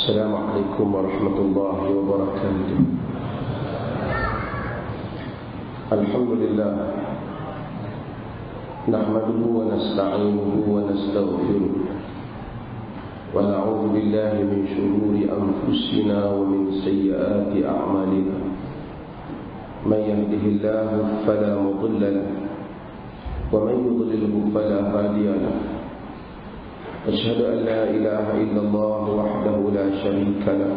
Assalamualaikum warahmatullahi wabarakatuh. Alhamdulillah, nahmaduhu wa nasta'inuhu wa nastaghfiruh, wa na'udzu billahi min shururi anfusina wa min sayyiati a'malina. Man yahdihillahu fala mudilla lahu wa man yudlilhu fala hadiya lahu. أشهد أن لا إله إلا الله وحده لا شريك له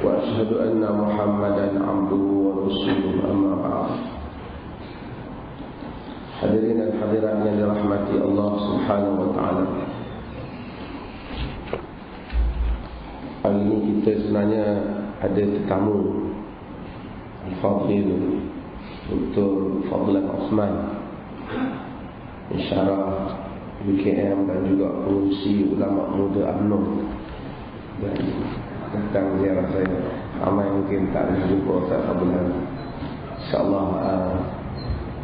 وأشهد أن محمدا عبده ورسوله أما بعد. Hadirin dan hadirat yang dirahmati Allah Subhanahu wa taala. Hari ini kita sebenarnya ada tetamu Al-Fadhil Dr. Fadlan Osman, Pensyarah UKM dan juga pengurusi ulama muda UMNO, dan tentang ziarah saya. Ramai mungkin tak ada jumpa Ustaz Fadlan. InsyaAllah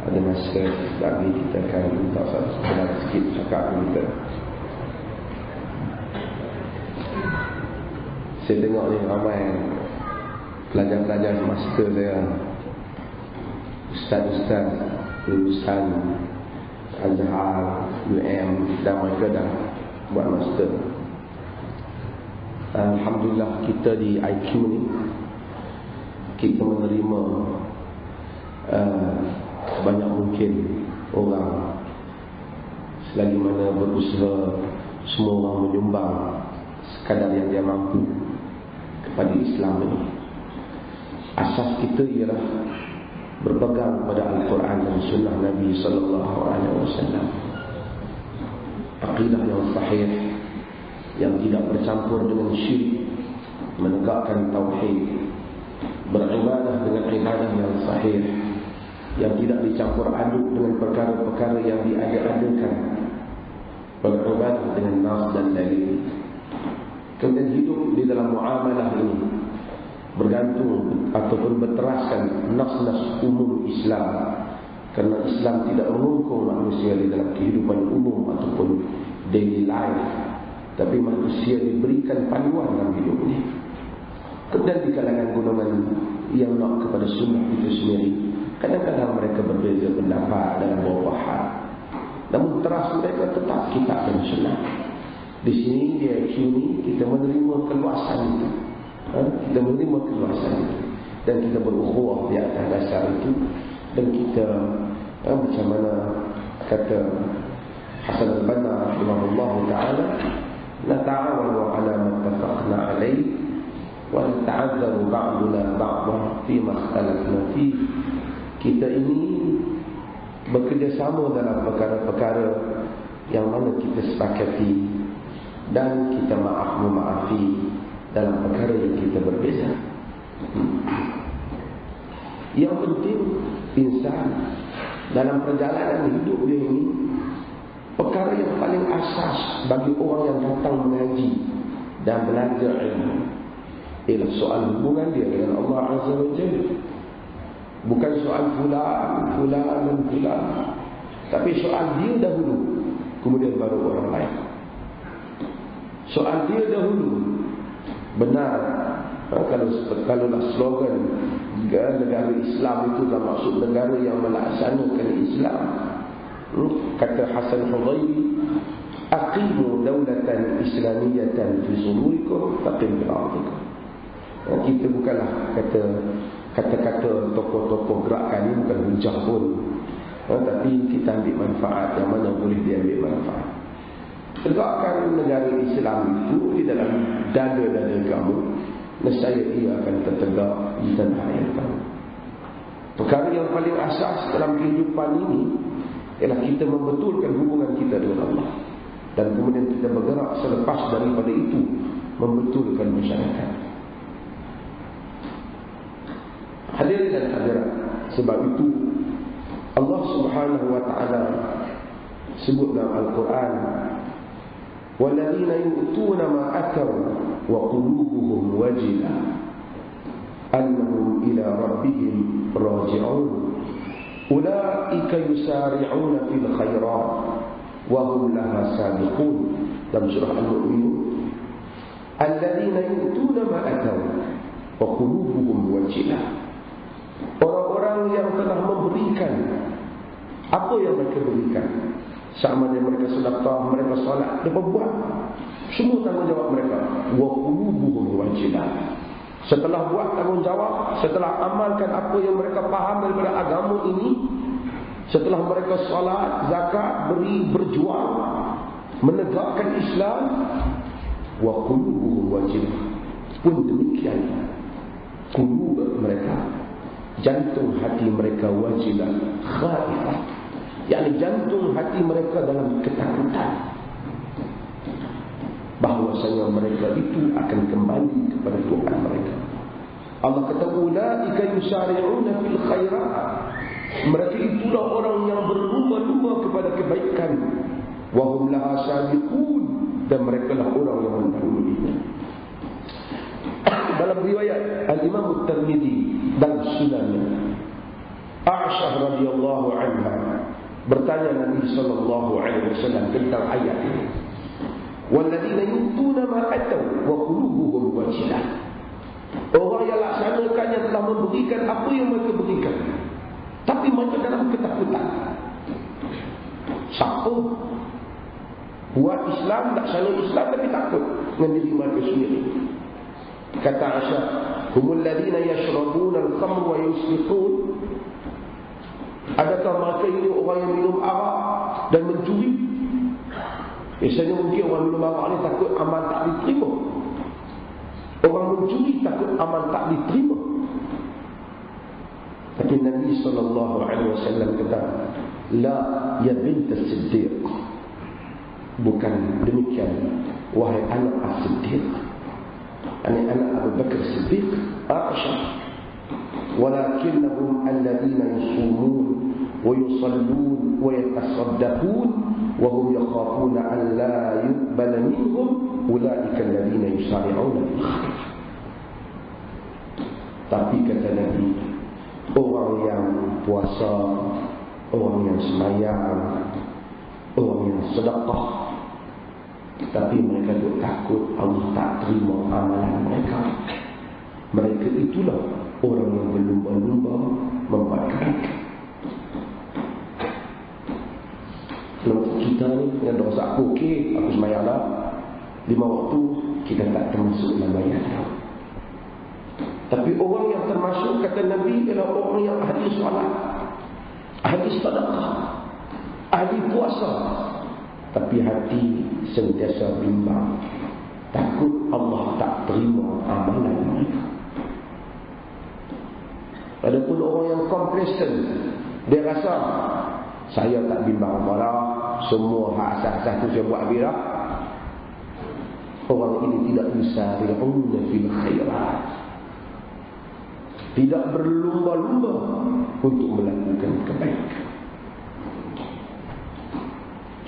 ada masa lagi kita akan minta Ustaz Fadlan sikit cakap dengan kita. Saya tengok ni ramai pelajar-pelajar master saya, ustaz-ustaz lulusan Azhar, UM, dan mereka dah buat master. Alhamdulillah, kita di IQ ni kita menerima sebanyak mungkin orang, selagi mana berusaha semua orang menyumbang sekadar yang dia mampu kepada Islam ini. Asas kita ialah berpegang pada Al-Quran dan Sunnah Nabi Sallallahu Alaihi Wasallam. Aqidah yang sahih, yang tidak bercampur dengan syirik, menegakkan tauhid, beribadah dengan ibadah yang sahih, yang tidak dicampur aduk dengan perkara-perkara yang diada-adakan, beribadah dengan nas dan dalil. Kemudian hidup di dalam muamalah ini bergantung ataupun berteraskan nas-nas umum Islam, kerana Islam tidak menghukum manusia di dalam kehidupan umum ataupun daily life, tapi manusia diberikan panduan dalam hidup ini. Kemudian di kalangan golongan yang nak kepada sunnah itu sendiri, kadang-kadang mereka berbeza pendapat dalam beberapa hal, namun teras mereka tetap kitab dan sunnah. Di sini di IQ ini kita menerima keluasan itu, kita menerima keluasan itu, dan kita berukhuwah di atas dasar itu. Dan kita macam mana kata Hasan al-Banna rahimahullah ta'ala, nata'awanu ala mattafaqna alaih wa nata'adzaru ba'duna ba'dah fima ikhtalafna fi. Kita ini bekerjasama dalam perkara-perkara yang mana kita sepakati, dan kita maafi dalam perkara yang kita berbeza. Yang penting insan dalam perjalanan hidup dia ini, perkara yang paling asas bagi orang yang datang mengaji dan belajar ilmu ialah soal hubungan dia dengan Allah Azza wa Jalla. Bukan soal fulan dan fulan, tapi soal dia dahulu, kemudian baru orang lain. Soal dia dahulu. Benar, kalau slogan negara Islam itu adalah maksud negara yang melaksanakan Islam. Kata Hasan Hudaybi, aqimu dawlatan islamiyatan fi sudurikum taqim bil ardikum. Kita bukanlah kata-kata tokoh-tokoh gerakan ini bukan hujah pun, tapi kita ambil manfaat yang mana boleh diambil manfaat. Tegakkan negara Islam itu di dalam dada-dada kamu, nescaya ia akan tertegak di tanah air kamu. Perkara yang paling asas dalam kehidupan ini ialah kita membetulkan hubungan kita dengan Allah, dan kemudian kita bergerak selepas daripada itu membetulkan masyarakat. Hadirin dan hadirat, sebab itu Allah Subhanahu wa taala sebut dalam Al-Quran, وَالَّذِينَ يُؤْتُونَ مَا أَتَوْا وَقُلُوبُهُمْ وَجِلَةٌ أَنَّهُمْ إِلَى رَبِّهِمْ رَاجِعُونَ أُولَئِكَ يُسَارِعُونَ فِي الْخَيْرَاتِ وَهُمْ لَهَا سَابِقُونَ. Dalam surah Al-Mu'minun, alladzina yu'tuna ma ataw wa qulubuhum wajilah. Orang-orang yang telah memberikan apa yang mereka berikan, sama ada mereka sedekah, mereka solat, mereka buat semua tanggungjawab mereka. Wa qulubuhum wajilah. Setelah buat tanggungjawab, setelah amalkan apa yang mereka faham daripada agama ini, setelah mereka solat, zakat, berjuang, menegakkan Islam, wa qulubuhum wajilah. Pun demikian, qulub mereka, jantung hati mereka wajilah, khaifah, yakni jantung hati mereka dalam ketakutan bahwasanya mereka itu akan kembali kepada Tuhan mereka. Allah kata, ulaika yusari'una fil khairat. Mereka itulah orang yang berlumba-lumba kepada kebaikan. Wa hum laha sabiqun, dan mereka lah orang yang mendahului. Dalam riwayat Al-Imam At-Tirmidzi dan Sunannya, Aisyah radhiyallahu anha bertanya Nabi sallallahu alaihi wasallam tentang ayat ini. Walladzina yu'tuna ma ataw wa qulubuhum wajilah. Orang yang laksanakan, yang telah memberikan apa yang mereka berikan, tapi mereka dalam ketakutan. Siapa buat Islam, laksana Islam tapi takut dengan diri mereka sendiri. Kata Aisyah, humul ladzina yashrabuna al-khamra wa yusrifun. Adakah mereka ini orang yang minum arak dan mencuri? Biasanya mungkin orang minum arak ni takut amal tak diterima. Orang mencuri takut amal tak diterima. Tapi Nabi SAW kata, la ya bint as-siddiq. Bukan demikian, wahai anak as-siddiq, anak Abu Bakar Siddiq, Aisyah. Walakinnahum alladhina yusumun wa yusallun wa yatasaddaqun wa hum yakhafuna an la yuqbala minhum ulaika alladhina yusari'una fil khair. Tapi kata Nabi, orang yang puasa, orang yang sembahyang, orang yang sedekah, tapi mereka tu takut Allah tak terima amalan mereka, mereka itulah orang yang berlumba-lumba membuat kebaikan. Kalau kita ni dengan dosa, okey, aku sembahyang dah 5 waktu, kita tak termasuk dalam bayar. Tapi orang yang termasuk, kata Nabi, ialah orang yang ahli solat, ahli sedekah, ahli puasa, tapi hati sentiasa bimbang, takut Allah tak terima amalan mereka. Adapun orang yang complacent, dia rasa saya tak bimbang apalah, semua hak asas-asas tu saya buat habis dah. Orang ini tidak yusari'una fil khairat, tidak berlumba-lumba untuk melakukan kebaikan.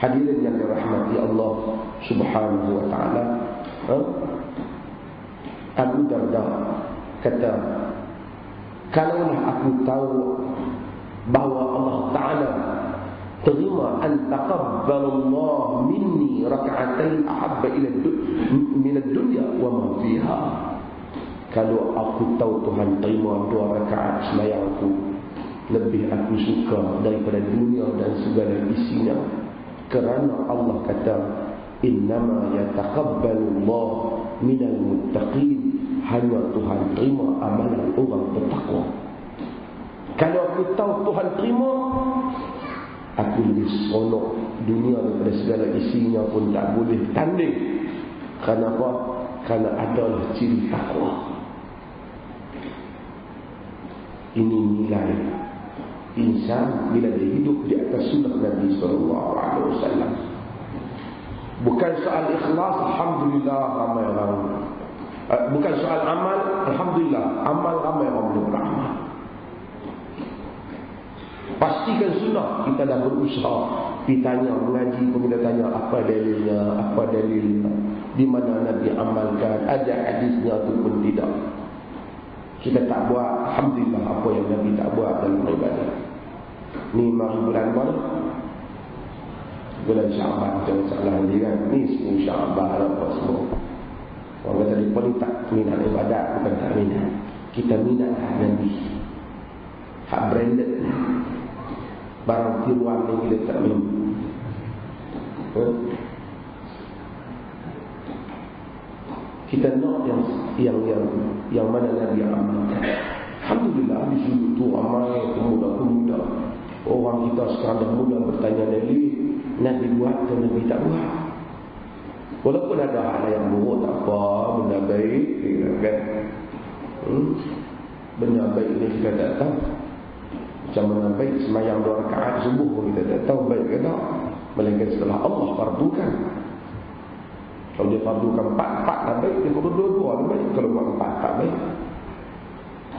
Hadirin yang dirahmati Allah Subhanahu wa taala, Abu Darda kata, kalaulah aku tahu bahawa Allah Taala terima an taqabbalallah minni rak'atain ahabba ila min ad-dunya wa ma fiha. Kalau aku tahu Tuhan terima 2 rakaat sembahyang aku, lebih aku suka daripada dunia dan segala isinya. Kerana Allah kata, innama yataqabbalullah minal muttaqin, hanya Tuhan terima amalan orang bertakwa. Kalau aku tahu Tuhan terima, aku lebih seronok dunia daripada segala isinya pun tak boleh tanding. Kenapa? Kerana adalah ciri takwa. Ini nilai insan bila dia hidup di atas sunnah Nabi SAW. Bukan soal ikhlas, alhamdulillah ramai orang. Bukan soal amal, alhamdulillah amal ramai orang boleh beramal. Pastikan sunnah, kita dah berusaha. Ditanya, mengaji pun kita tanya apa dalilnya, apa dalilnya, di mana Nabi amalkan, ada hadisnya ataupun tidak. Kita tak buat, alhamdulillah, apa yang Nabi tak buat dalam ibadah. Ni mari bulan mana? Bulan Syaban, jangan salah ni kan. Ni 10 Syaban apa semua. Orang kata dia paling tak minat ibadat, bukan tak minat. Kita minat Nabi. Hak branded. Barang tiruan ni kita tak minat. Kita nak yang mana Nabi amalkan. Alhamdulillah di sudut tu ramai pemuda-pemuda. Orang kita sekarang dah mula bertanya Nabi buat atau Nabi tak buat. Walaupun ada hal yang buruk tak apa, benda baik kan. Benda baik ni kita tak tahu. Macam mana baik semayang 2 rakaat subuh pun kita tak tahu baik ke tak. Melainkan setelah Allah fardukan. Kalau dia fardukan 4 dah baik, dia fardu 2 dah baik. Kalau buat 4 tak baik.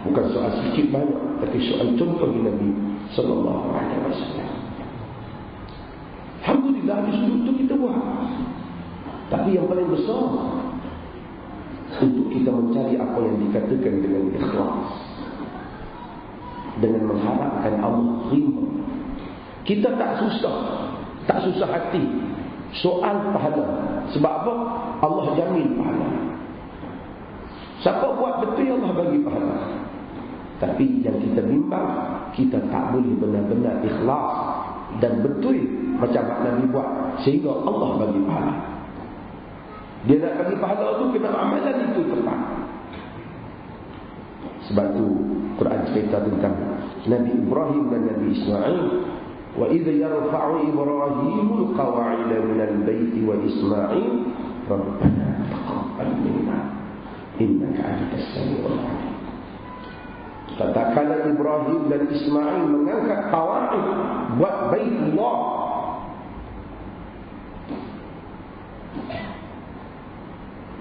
Bukan soal sikit banyak, tapi soal contoh Nabi sallallahu alaihi wasallam. Alhamdulillah di sudut itu kita buat. Tapi yang paling besar untuk kita mencari apa yang dikatakan dengan ikhlas, dengan mengharapkan Allah terima. Kita tak susah hati soal pahala. Sebab apa? Allah jamin pahala. Siapa buat betul, Allah bagi pahala. Tapi yang kita bimbang, kita tak boleh benar-benar ikhlas dan betul macam Nabi buat, sehingga Allah bagi pahala. Dia nak bagi pahala tu kena amalan itu tepat. Sebab tu Quran cerita tentang Nabi Ibrahim dan Nabi Ismail. Wa idh yarfa'u Ibrahimul qawa'ida minal baiti wa Ismail rabbana taqabbal minna innaka antas samiul 'alim. Tatkala Ibrahim dan Ismail mengangkat qawa'id buat Baitullah,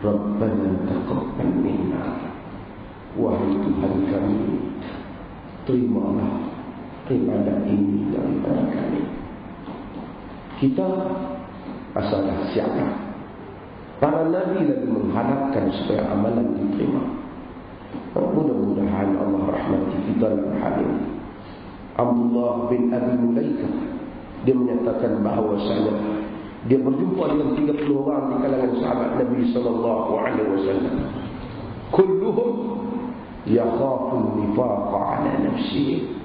Rabbana taqabbal minna, wahai Tuhan kami, terimalah ibadat ini daripada kami. Kita asalnya siapa? Para Nabi lagi mengharapkan supaya amalan diterima. Mudah-mudahan Allah rahmati kita dalam hal ini. Abdullah bin Abi Mulaikah, dia menyatakan bahawasanya dia berjumpa dengan 30 orang di kalangan sahabat Nabi sallallahu alaihi wasallam. Kulluhum yakhafu an-nifaq 'ala nafsihi.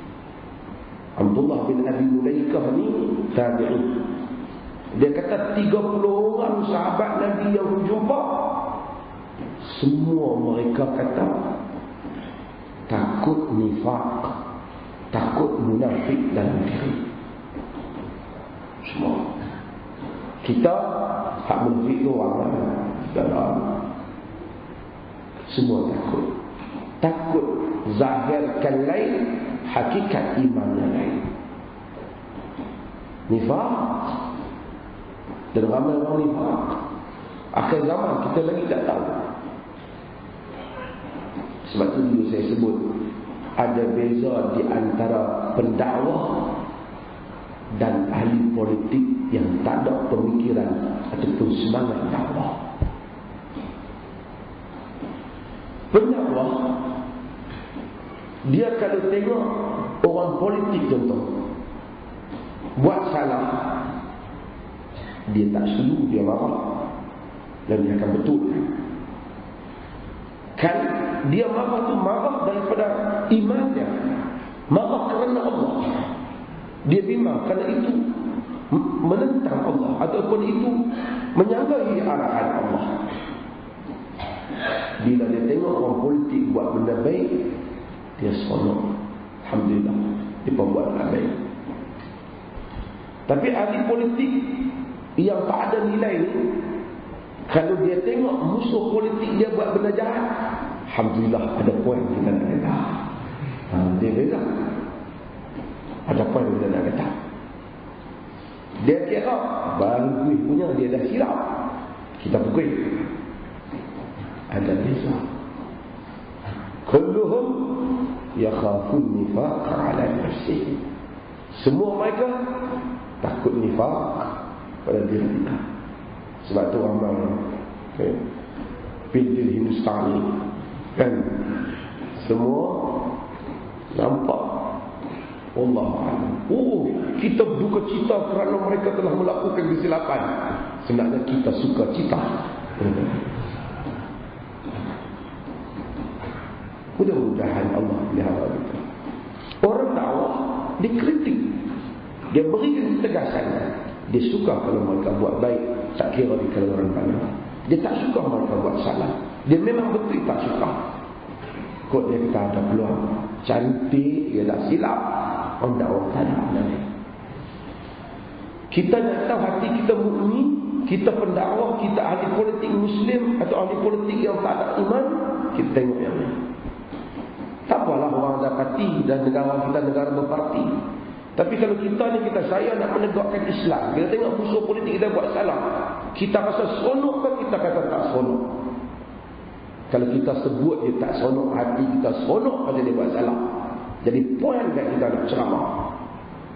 Abdullah bin Abi Mulaikah ni tabi'in. Dia kata 30 orang sahabat Nabi yang berjumpa, semua mereka kata takut nifaq, takut munafik dalam diri. Semua. Kita tak munafik tu orang dalam. Semua takut. Takut zahirkan lain, hakikat iman yang lain. Nifaq. Dan ramai orang nifaq. Akhir zaman kita lagi tak tahu. Sebab itu dulu saya sebut, ada beza di antara pendakwah dan ahli politik yang tak ada pemikiran ataupun semangat dakwah. Pendakwah, dia kalau tengok orang politik contoh buat salah, dia tak setuju, dia marah dan dia akan betulkan. Kan dia marah tu marah daripada iman dia, marah kerana Allah. Dia bimbang kerana itu menentang Allah ataupun itu menyanggai arahan Allah. Bila dia tengok orang politik buat benda baik, dia seronok. Alhamdulillah, dia buat benda baik. Tapi ahli politik yang tak ada nilai ni, kalau dia tengok musuh politik dia buat benda jahat, alhamdulillah ada poin kita nak kata. Dia beza. Ada poin kita nak kata. Dia kira bagus punya dia dah silap, kita pukul. Ada beza. Kulluhum yakhafun nifaq 'ala nafsihi. Semua mereka takut nifaq pada diri mereka. Sebab tu ramai pil-pil Hindustan ni kan, semua nampak Allah. Oh, kita berduka cita kerana mereka telah melakukan kesilapan. Sebenarnya kita suka cita. Mudah-mudahan Allah pelihara kita. Orang dakwah dikritik, dia berikan ketegasan. Dia suka kalau mereka buat baik, tak kira di kalangan mana. Dia tak suka mereka buat salah. Dia memang betul tak suka. Kok dia kata ada peluang cantik, dia dah silap, orang dakwah tak ada. Kita nak tahu hati kita mukmin, kita pendakwah, kita ahli politik Muslim atau ahli politik yang tak ada iman, kita tengok yang ni. Tak apalah orang ada parti dan negara kita negara berparti. Tapi kalau kita ni saya nak menegakkan Islam, kita tengok musuh politik kita buat salah, kita rasa seronok kan, kita kata tak seronok. Kalau kita sebut dia tak seronok, hati kita seronok pada dia buat salah. Jadi poin kat kita nak ceramah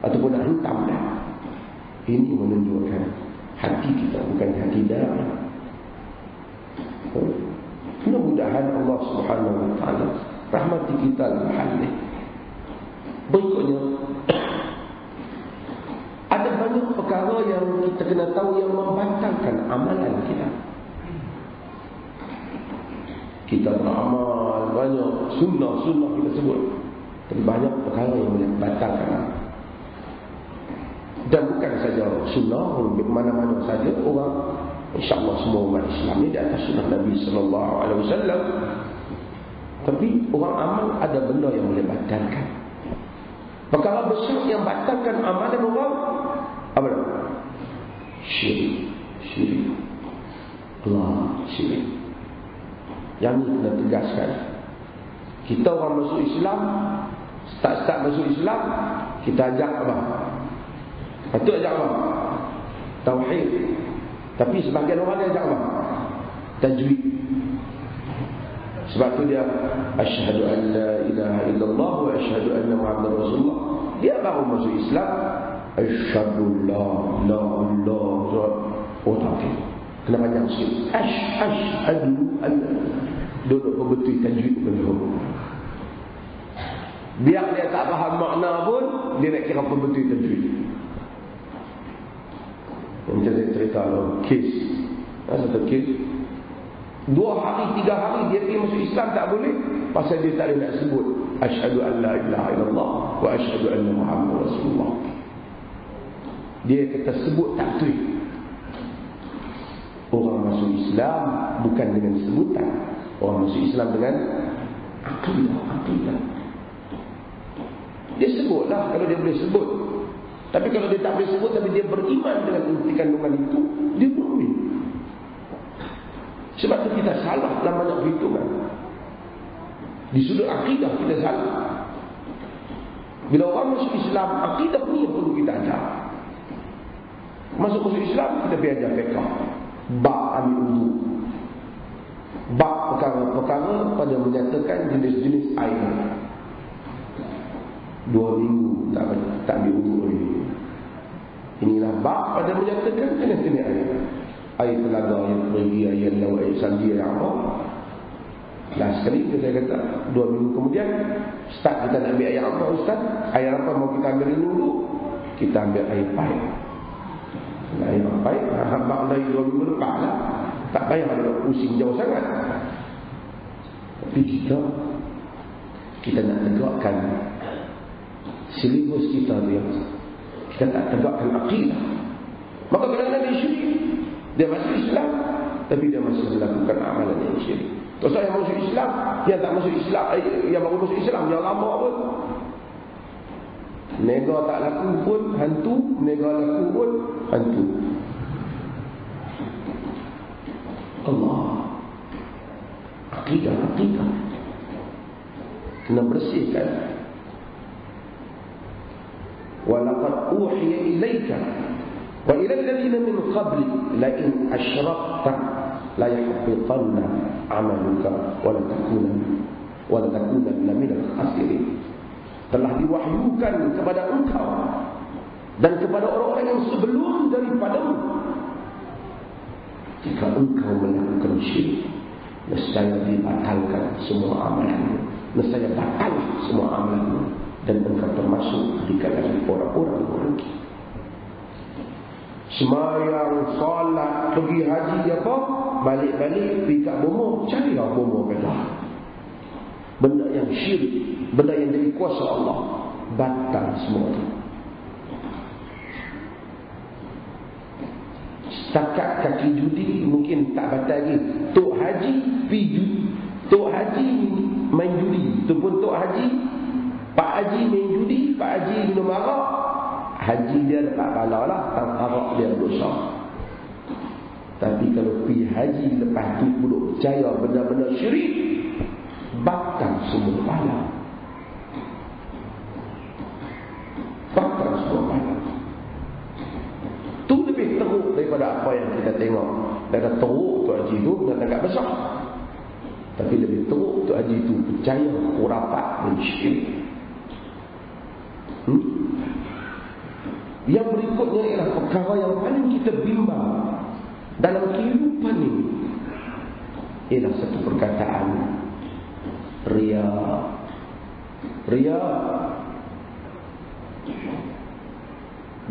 ataupun nak hentam dah. Ini menunjukkan hati kita bukan hati darah. Mudah-mudahan Allah Subhanahu Wa Taala rahmati kita dalam hal ini. Berikutnya, ada banyak perkara yang kita kena tahu yang membatalkan amalan kita. Kita beramal banyak, sunnah-sunnah kita sebut, tapi banyak perkara yang boleh batalkan. Dan bukan saja sunnah, mana-mana saja orang, insya-Allah semua umat Islam ni di atas sunnah Nabi sallallahu alaihi wasallam. Tapi orang amal ada benda yang boleh batalkan. Perkara besar yang batalkan amalan orang apa dia? Syirik. Allah syirik. Yang ini kena tegaskan. Kita orang masuk Islam, start masuk Islam, kita ajak apa? Patut ajak apa? Tauhid. Tapi sebahagian orang dia ajak apa? Tajwid. Sebab tu dia asyhadu an la ilaha illallah wa asyhadu anna muhammadar rasulullah. Dia baru masuk Islam, asyhadu la ilaha illallah. Oh tak okay. Kena panjang sikit. Asyhadu an, duduk betul tajwid betul. Biar dia tak faham makna pun, dia nak kira betul tajwid. Macam saya cerita kes. Satu kes 2 hari, 3 hari dia pergi masuk Islam tak boleh, pasal dia tak boleh nak sebut asyhadu an la ilaha illallah wa asyhadu anna muhammadar rasulullah. Dia kata sebut tak betul. Orang masuk Islam bukan dengan sebutan, orang masuk Islam dengan akidah. Dia sebutlah kalau dia boleh sebut. Tapi kalau dia tak boleh sebut tapi dia beriman dengan inti kandungan itu, dia mukmin. Sebab tu kita salah dalam banyak perhitungan. Di sudut akidah kita salah. Bila orang masuk Islam, akidah ni yang perlu kita ajar. Masuk Islam, kita belajar fiqh. Bab ambil wudu. Bab perkara-perkara pada menyatakan jenis-jenis air. 2 minggu tak ambil wudu lagi. Inilah bab pada menyatakan jenis-jenis air. Air telaga, air perigi, air laut, air sandi, air apa. Last sekali saya kata 2 minggu kemudian start kita nak ambil air apa ustaz? Air apa mau kita ambil dulu? Kita ambil air pahit. Air pahit habaq dari 2 minggu lepas lah. Tak payah ada pusing jauh sangat. Tapi kita nak tegakkan silibus kita tu yang kita tak tegakkan akidah. Maka kadang-kadang dia syirik. Dia masuk Islam tapi dia masih melakukan amalan yang syirik. Terus yang masuk Islam, yang tak masuk Islam, yang baru masuk Islam, yang lama pun nega tak laku pun hantu, nega laku pun hantu. Allah, akidah kena bersihkan. Walaqad uhiya ilaika wa ila alladhina min qablik la in asyrakta la yahbitanna amaluka wa la takunanna minal khasirin. Telah diwahyukan kepada engkau dan kepada orang-orang yang sebelum daripadamu, jika engkau melakukan syirik, nescaya dibatalkan semua amalanmu, nescaya batal semua amalanmu, dan engkau termasuk di kalangan orang-orang merugi. Semayang, salat, pergi haji apa, balik-balik pergi kat bomoh, carilah bomoh belah. benda yang syirik, benda yang jadi kuasa Allah, batal semua itu. Setakat kaki judi mungkin tak batal lagi. Tok Haji pergi, Tok Haji main judi, tu pun Tok Haji, Pak Haji main judi, Pak Haji minum arak, haji dia dapat pahala lah, tak arak dia dosa. Tapi kalau pergi haji lepas tu duduk percaya benda-benda syirik, batal semua pahala. Batal semua pahala. Tu lebih teruk daripada apa yang kita tengok. Daripada teruk tu haji tu nak agak besar. Tapi lebih teruk tu haji tu percaya khurafat dan syirik. Yang berikutnya ialah perkara yang paling kita bimbang dalam kehidupan ini, ialah satu perkataan riya. Riya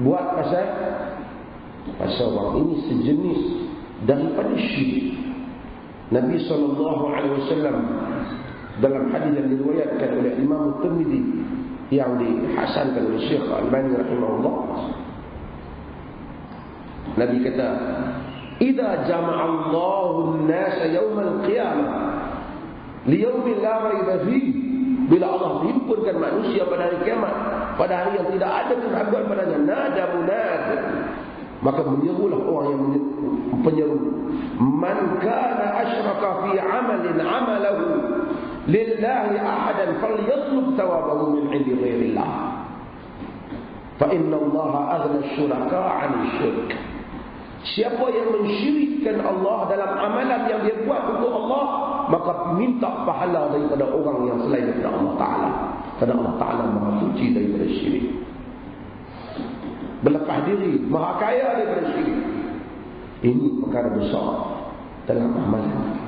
buat pasal orang ini sejenis daripada syirik. Nabi SAW dalam hadis yang diriwayatkan oleh Imam Tirmidzi yang dihasankan oleh Syekh Al-Albani rahimahullah, Nabi kata, "Idza jama'a Allahu an-nasa yawm al-qiyamah li yawmin la raiba fihi." Bila Allah himpunkan manusia pada hari kiamat, pada hari yang tidak ada keraguan padanya, nada munad, maka menyerulah orang yang penyeru, "Man kana asyraka fi 'amalin 'amalahu lillahi ahadan falyatlub thawabahu min 'indi ghairillah. Fa inna Allaha aghna asy-syuraka 'anil syirk." Siapa yang mensyirikkan Allah dalam amalan yang dia buat untuk Allah, maka minta pahala daripada orang yang selain daripada Allah Ta'ala. Kerana Allah Ta'ala maha suci daripada syirik, berlepas diri, maha kaya daripada syirik. Ini perkara besar dalam amalan.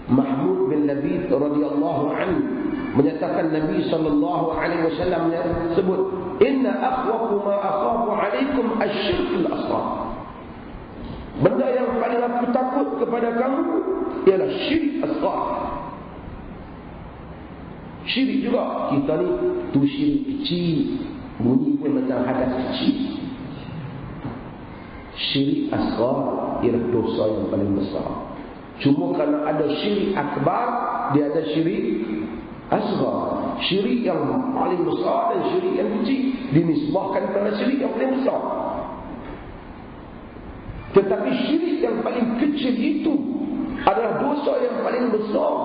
Mahmud bin Labid radhiyallahu anhu menyatakan Nabi sallallahu alaihi wasallam sebut, "Inna akhwafu ma akhafu alaikum asy-syirkul asghar." Benda yang paling aku takut kepada kamu ialah syirik asghar. Syirik juga kita ni tu syirik kecil, bunyi pun macam hadas kecil. Syirik asghar ialah dosa yang paling besar. Cuma kerana ada syirik akbar, dia ada syirik asghar. Syirik yang paling besar dan syirik yang kecil dinisbahkan kepada syirik yang paling besar. Tetapi syirik yang paling kecil itu adalah dosa yang paling besar,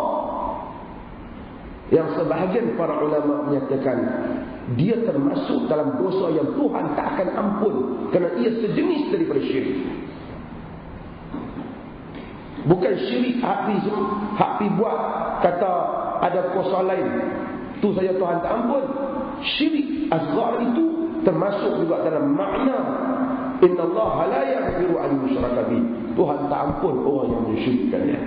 yang sebahagian para ulama menyatakan dia termasuk dalam dosa yang Tuhan tak akan ampun, kerana ia sejenis daripada syirik. Bukan syirik hak pi buat kata ada kuasa lain, tu saja Tuhan tak ampun. Syirik asghar itu termasuk juga dalam makna Inna Allah la yaghfiru an yushraka bih. Tuhan tak ampun orang yang mensyirikkannya.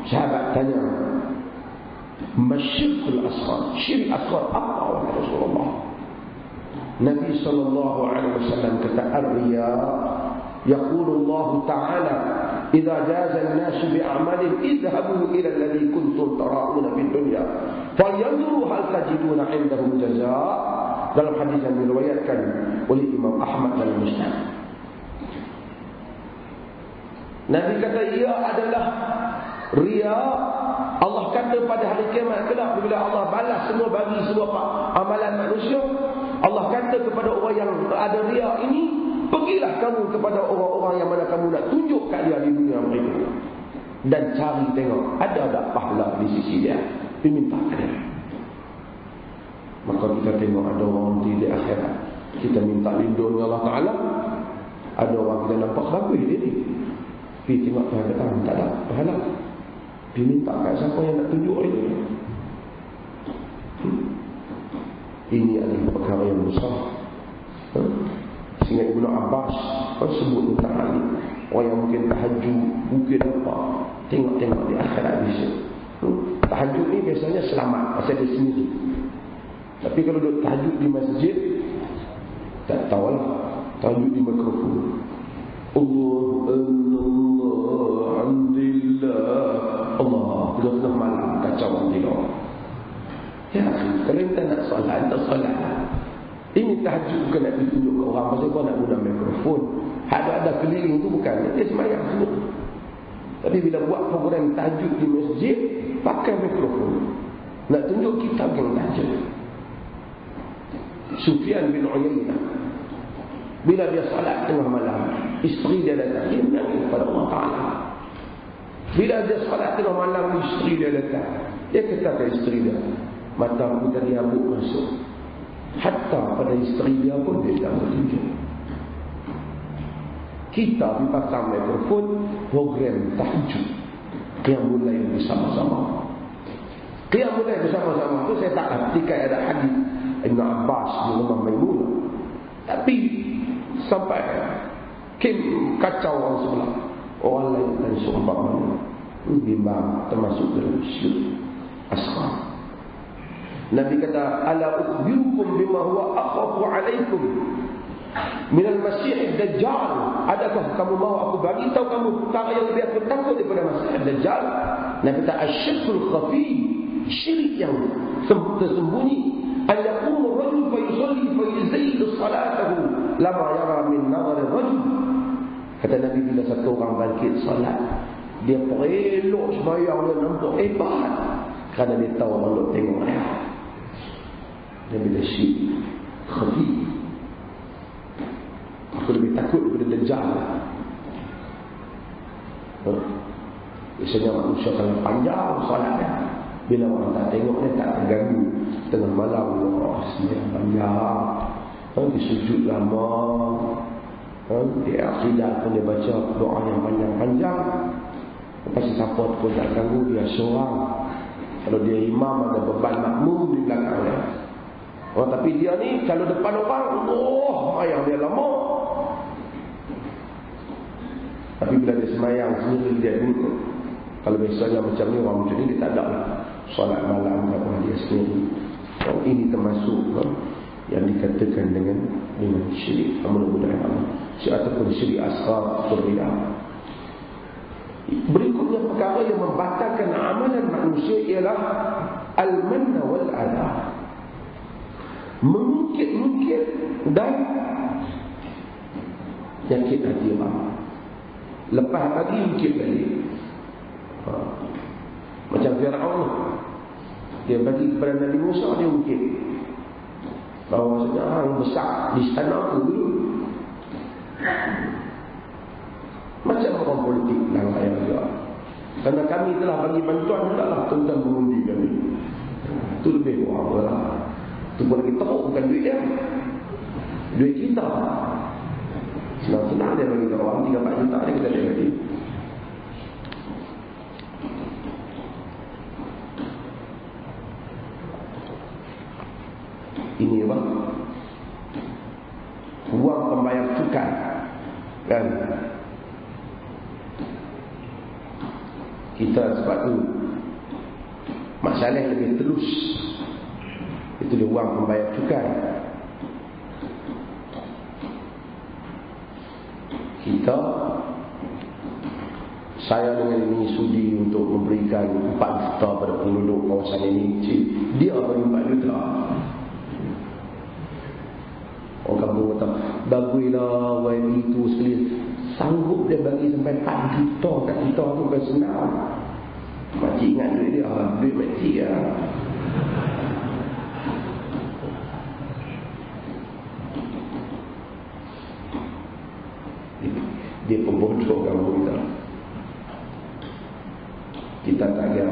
Sahabat tanya, "Masyirkul asghar?" Syirik asghar apa wahai Rasulullah? Nabi sallallahu alaihi wasallam kata, "Ar-riya." Yaqulu Allah Ta'ala, "Idza jaza an-nasu bi'amalin idhabu ila alladhi kuntum tara'una fid dunya falyanzuru hal tajiduna 'indahu jazaa." Dalam hadis yang diriwayatkan oleh Imam Ahmad dalam Musnad, Nabi kata ia adalah riya. Allah kata pada hari kiamat kelak bila Allah balas semua, bagi semua amalan manusia, Allah kata kepada orang yang ada riya ini, "Pergilah kamu kepada orang-orang yang mana kamu nak tunjuk kat dia di dunia mereka, dan cari tengok ada tak pahala di sisi dia, diminta ke dia." Maka kita tengok ada orang di akhirat, kita minta lindung dengan Allah Ta'ala. Ada orang kita nampak bagus dia ni, pergi tengok Tuhan kata tak ada pahala, dia minta kat siapa yang nak tunjuk itu. Ini adalah perkara yang besar. Sehingga Ibnu Abbas sebut tentang hal ini. Orang yang mungkin tahajud, mungkin apa, tengok-tengok di akhirat bisa. Tahajud ni biasanya selamat pasal dia sendiri. Tapi kalau duduk tahajud di masjid, tak tahulah. Tahajud di mikrofon, Allah, Alhamdulillah, Allah, tengah-tengah malam, kacau orang tidur. Ya, kalau kita nak solat, kita solat. Ini tahajud bukan nak ditunjuk ke orang. Pasal kau nak guna mikrofon. Ada keliling tu bukan. Dia semayang semua. Tapi bila buat program tahajud di masjid, pakai mikrofon. Nak tunjuk kitab yang tahajud. Sufyan bin Uyainah, bila dia salat tengah malam, isteri dia datang, dia menangis kepada Allah Ta'ala. Bila dia salat tengah malam, isteri dia datang, dia kata ke isteri dia, mata aku tadi habuk masuk. Hatta pada isteri dia pun dia tak bertunjuk. Kita dipasang mikrofon, program tahajud yang mulai bersama-sama. Yang mulai bersama-sama tu saya tak artikan ada hadis Ibn Abbas di rumah Maimunah. Tapi sampai kacau orang sebelah, orang lain dan seumpamanya, bimbang termasuk dalam syirik asghar. Nabi kata, ala ukhbirukum bima huwa akhafu alaikum min al-masih ad-dajjal. Adakah kamu mahu aku bagi tahu kamu perkara yang lebih aku takut daripada masih ad-dajjal? Nabi kata, asyirkul khafi, syirik yang tersembunyi. An yaqumu rajul fa yusalli fa yuzayyidu salatahu lama yara min nazar rajul. Kata Nabi, bila satu orang bangkit salat, dia perelok sembahyang, dia nampak hebat kerana dia tahu orang nak tengok dia. Dan bila syirik khafi, aku lebih takut daripada Dajjal. Biasanya manusia kalau panjang salatnya, bila orang tak tengok dia tak terganggu. Tengah malam, sembahyang panjang, dia sujud lama, dia akhidat pun dia baca doa yang panjang-panjang. Lepas siapa pun tak ganggu, dia seorang. Kalau dia imam, ada beban makmum di belakang dia. Oh, tapi dia ni kalau depan orang, semayang dia lama. Tapi bila dia semayang sendiri, dia duduk. Kalau biasanya macam ni, orang macam ni dia tak ada lah solat malam kalau dia sendiri. Ini termasuk yang dikatakan dengan syirik. Mudah-mudahan ataupun syirik asghar atau riya. Berikutnya perkara yang membatalkan amalan manusia ialah al-manna wal-adha, mengungkit-ungkit dan yakit hati orang. Lepas lagi ungkit balik. Macam Fir'aun, dia bagi kepada Nabi Musa, dia ungkit bahawa sejarah besar di istana itu dulu. Macam orang politik dalam ayat juga. Kerana kami telah bagi bantuan, hendaklah tuan-tuan mengundi kami. Itu lebih kurang lah. Itu pun lagi teruk, bukan duit dia, duit kita. Senang-senang dia bagi orang 3-4 juta dia kata dia bagi. Ini apa? Uang pembayar cukai, kan? Kita sebab tu masalah lebih telus. Itu dia uang pembayar cukai. Kita, saya dengan ini sudi untuk memberikan 4 juta pada penduduk kawasan ini. Dia bagi 4 juta. Orang kampung kata, baguslah YB itu sekali. Sanggup dia bagi sampai 4 juta kat kita tu, bukan senang. Makcik ingat duit dia, duit makcik lah. Dia pembodoh kampung kita. Kita tak kira.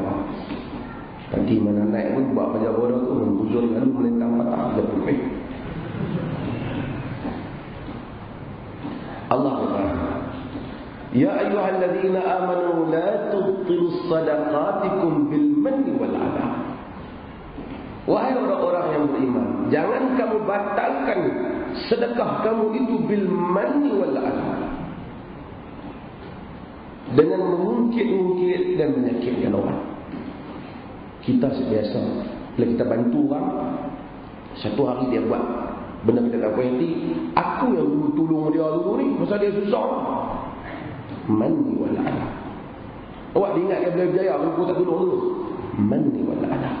Kaki mana naik pun buat macam bodoh tu, membujur lalu melintang patah dia pun. Allah berkata, ya ayyuhalladzina amanu la tubtilu sadaqatikum bil manni wal adha. Wahai orang-orang yang beriman, jangan kamu batalkan sedekah kamu itu bil manni wal adha, dengan mengungkit-ungkit dan menyakitkan orang. Kita sebiasa bila kita bantu orang, satu hari dia buat benda kita tak puas hati, aku yang dulu tolong dia dulu ni, masa dia susah. Manni wal adha. Awak ingat dia boleh berjaya, aku tak tolong dulu. manni wal adha.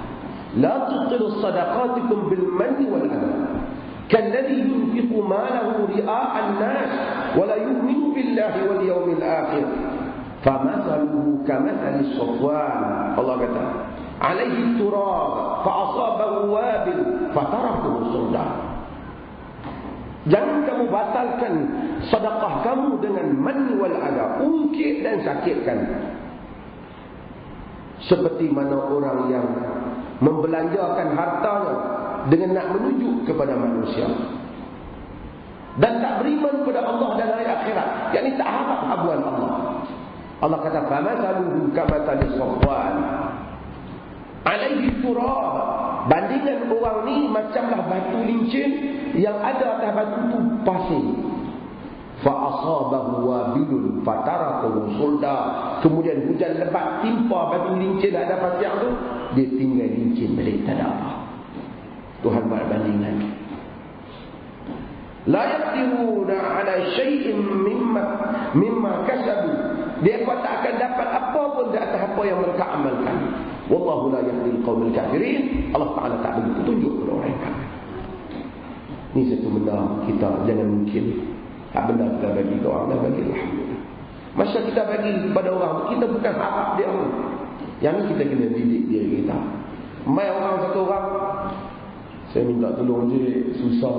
La tubtilu sadaqatikum bil manni wal adha. Kalladhi yunfiqu malahu ria'an nas wa la yu'minu billahi wal yawmil akhir. Famathaluhu kamathali Safwan. Allah kata, alaihi turab fa asabahu wabil fatarahu sudah. Jangan kamu batalkan sedekah kamu dengan manni wal adha, ungkit dan sakitkan. Seperti mana orang yang membelanjakan hartanya dengan nak menuju kepada manusia dan tak beriman kepada Allah dan hari akhirat, yakni tak harap habuan Allah. Allah kata, famathaluhu kamathali Safwan alaihi turab. Bandingan orang ni macamlah batu lincin yang ada atas batu tu pasir. Fa asabahu wabilun fatarakahu sulda. Kemudian hujan lebat timpa batu lincin ada pasir tu, dia tinggal lincin balik, tak ada apa. Tuhan buat bandingan. La yaqdiruna ala syai'in mimma kasabu. Dia tak akan dapat apa pun di atas apa yang mereka amalkan. Wallahu la yahdil qaumil kafirin. Allah Taala tak bagi petunjuk kepada orang kafir. Ini satu benda kita jangan mungkin. Tak benda kita bagi ke orang, bagi alhamdulillah. Masa kita bagi kepada orang, kita bukan harap dia. Yang ni kita kena didik diri kita. Mai orang satu orang, saya minta tolong je, susah,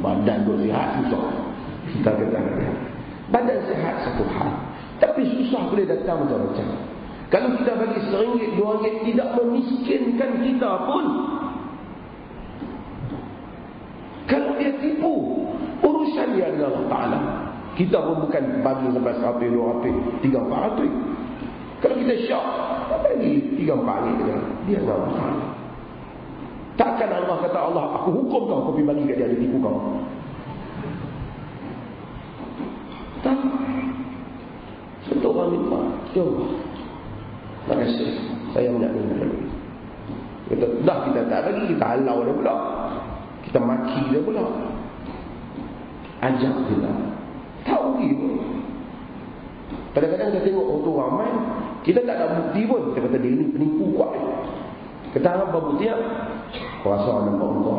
badan tu sihat, susah. Kita kata badan sihat satu hal, tapi susah boleh datang macam-macam. Kalau kita bagi RM1, RM2 tidak memiskinkan kita pun. Kalau dia tipu, urusan dia adalah Allah Ta'ala. Kita pun bukan bagi sampai RM100, RM200, RM300, RM400. Kalau kita syak, tak bagi RM3-4 dia adalah Allah Ta'ala. Takkan Allah kata, Allah aku hukum kau pergi bagi kat dia, dia tipu kau. Tak. Satu orang minta, ya Allah, terima kasih, saya menyakini dulu. Kita dah kita tak bagi, kita halau dia pula, kita maki dia pula, ajak dia lah. Tahu gitu. Kadang-kadang kita tengok orang ramai, kita tak ada bukti pun, kita kata dia ni penipu kuat. Kita apa bukti tak? Rasa nampak muka.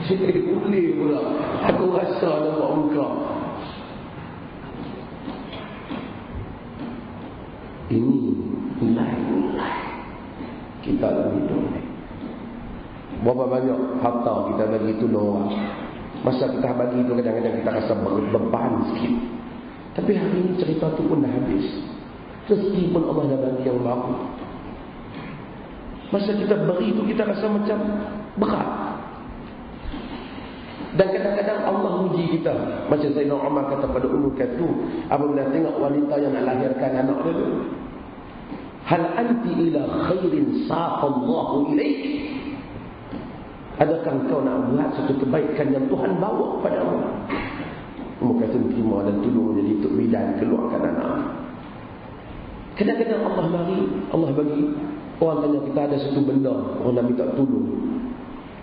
Saya boleh pula, aku rasa nampak muka. Ini nilai-nilai kita dalam hidup ni. Berapa banyak harta kita bagi itu orang. Masa kita bagi itu kadang-kadang kita rasa beban sikit. Tapi hari ini cerita tu pun dah habis. Rezeki pun Allah dah bagi yang baru. Masa kita beri itu kita rasa macam berat. Dan kadang-kadang Allah uji kita. Macam Sayyidina Umar kata pada Ummul Kalthum apabila tengok wanita yang nak lahirkan anak dia, hal anti ila khairin saqallahu ilaik. Adakah kau nak buat satu kebaikan yang Tuhan bawa kepadamu? Ummul Kalthum terima dan tolong jadi tok bidan keluarkan anak. Kadang-kadang Allah bagi. Orang tanya kita ada satu benda, orang nak minta tolong,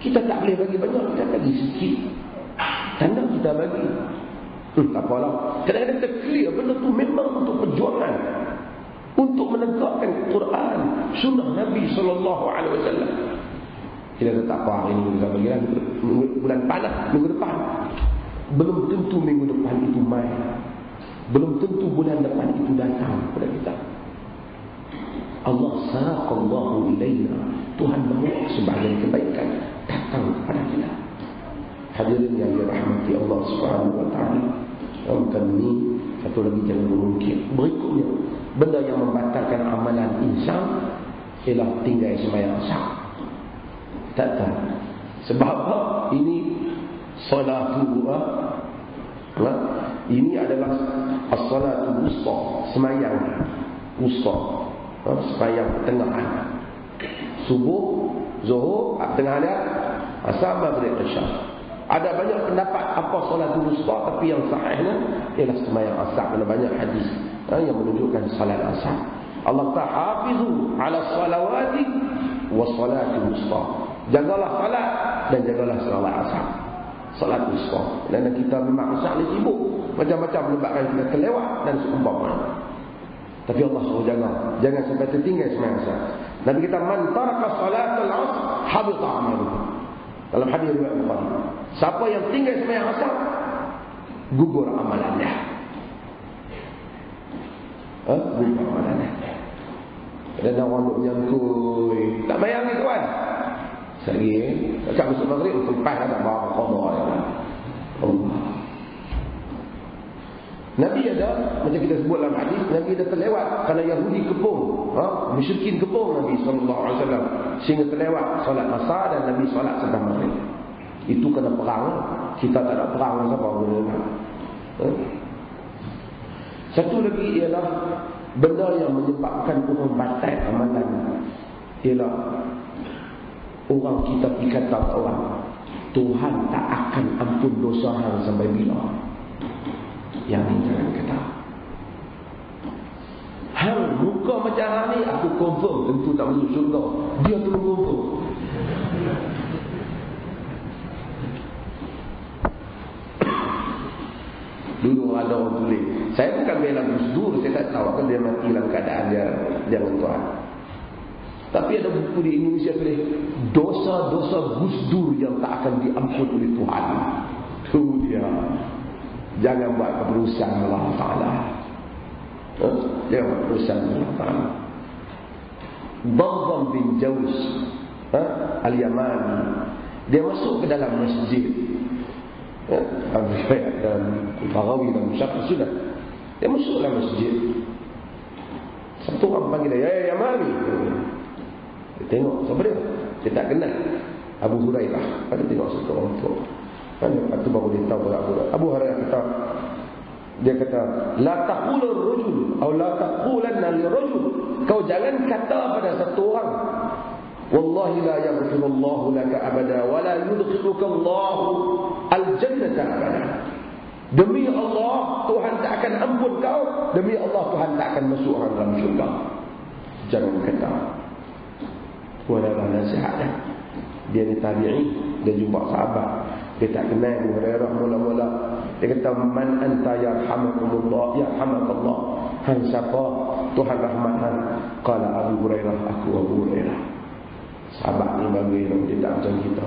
kita tak boleh bagi banyak, kita bagi sikit. Tanda kita bagi. Tak apalah. Kadang-kadang kita clear benda tu memang untuk perjuangan, untuk menegakkan Quran, sunnah Nabi SAW. Kita tak apa hari ini kita bagi lah, bulan panas minggu depan. Belum tentu minggu depan itu mai. Belum tentu bulan depan itu datang kepada kita. Allah saqallahu ilaina. Tuhan bawa sebagai kebaikan datang kepada kita. Hadirin yang dirahmati Allah Subhanahu wa taala. Maka ini satu lagi jangan mungkin. Berikutnya, benda yang membatalkan amalan insan ialah tinggal sembahyang sah. Tak tahu. Sebab apa? Ini solatu ini adalah as-salatu wusta, sembahyang wusta. Sembahyang pertengahan. Subuh, zuhur, tengah dia, asar, maghrib, isya. Ada banyak pendapat apa solat wusta, tapi yang sahihnya ialah sembahyang asar. Ada banyak hadis yang menunjukkan salat asar. Allah Ta'ala hafizu ala salawati wa salati wusta. Jagalah salat dan jagalah salat asar. Salat wusta. Kerana kita memang asar ni sibuk, macam-macam menyebabkan kita terlewat dan seumpamanya. Tapi Allah suruh jangan sampai tertinggal sembahyang asar. Nabi kita man taraka salatul asr habita amaluhu. Dalam hadis riwayat Bukhari. Siapa yang tinggal sembahyang asar, gugur amalannya. Gugur amalannya. Dan orang duk menyangkui, tak bayang ni tuan. Sekali tak masuk maghrib lepas dah bawa qada ya. Nabi ada, macam kita sebut dalam hadis, Nabi ada terlewat kerana Yahudi kepung, musyrikin kepung Nabi SAW, sehingga terlewat solat asar dan Nabi solat selepas maghrib. Itu kena perang. Kita tak ada perang siapa guna. Satu lagi ialah benda yang menyebabkan orang batal amalan, ialah orang kita berkata orang, Tuhan tak akan ampun dosa hang sampai bila. Yang ni jangan kata. Hang muka macam hang ni aku confirm tentu tak masuk syurga. Dia tu confirm. Dulu ada orang tulis, saya bukan bela Gus Dur, saya tak tahu kan dia mati dalam keadaan dia dengan Tuhan. Tapi ada buku di Indonesia tulis dosa-dosa Gus Dur yang tak akan diampun oleh Tuhan. Tu dia. Jangan buat keputusan Allah Ta'ala. Jangan buat keputusan Allah Ta'ala. Dhamdham bin Jauz Al-Yamani, dia masuk ke dalam masjid. Dan Farawi dan Musyafiq sudah. Dia masuk dalam masjid. Satu orang panggil dia, ya Yamani. Dia tengok, siapa dia? Dia tak kenal. Abu Hurairah. Dia tengok satu orang tua. Lepas tu baru dia tahu Abu Hurairah kata, dia kata, la taqulur rajul atau la taqulanna lirajul, kau jangan kata pada satu orang, wallahi la yaghfirullahu laka abada wa la yudkhiluka Allahu al-jannata abada. Demi Allah Tuhan tak akan ampun kau, demi Allah Tuhan tak akan masuk orang dalam syurga. Jangan kata. Walaupun nasihat dia. Dia ni tabi'i, dia jumpa sahabat. Dia tak kenal Abu Hurairah mula-mula. Dia kata, man anta yarhamakumullah, yarhamakallah. Hang siapa? Tuhan rahmat hang. Qala Abu Hurairah, aku Abu Hurairah. Sahabat ni bagus, dia tak macam kita.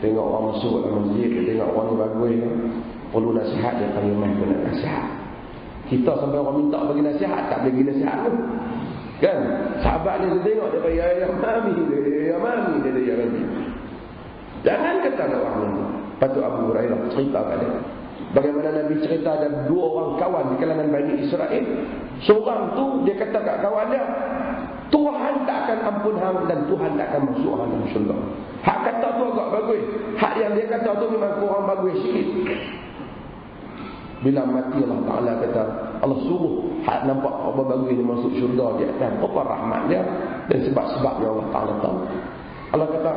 Tengok orang masuk dalam masjid, dia tengok orang ni bagus, perlu nasihat, dia panggil mai pun nak nasihat. Kita sampai orang minta bagi nasihat, tak bagi nasihat pun. Kan? Sahabat ni dia tengok, dia panggil ya mami, ya mami, dia ya mami. Jangan kata orang ni. Patut Abu Hurairah cerita kat dia, bagaimana Nabi cerita ada dua orang kawan di kalangan Bani Israel. Seorang tu dia kata kat kawan dia, Tuhan tak akan ampun hang dan Tuhan tak akan masuk hang dalam syurga. Hak kata tu agak bagus. Hak yang dia kata tu memang kurang bagus sikit. Bila mati Allah Ta'ala kata, Allah suruh hak nampak apa bagus ni masuk syurga dia, dan apa rahmat dia dan sebab-sebabnya Allah Ta'ala tahu. Allah kata,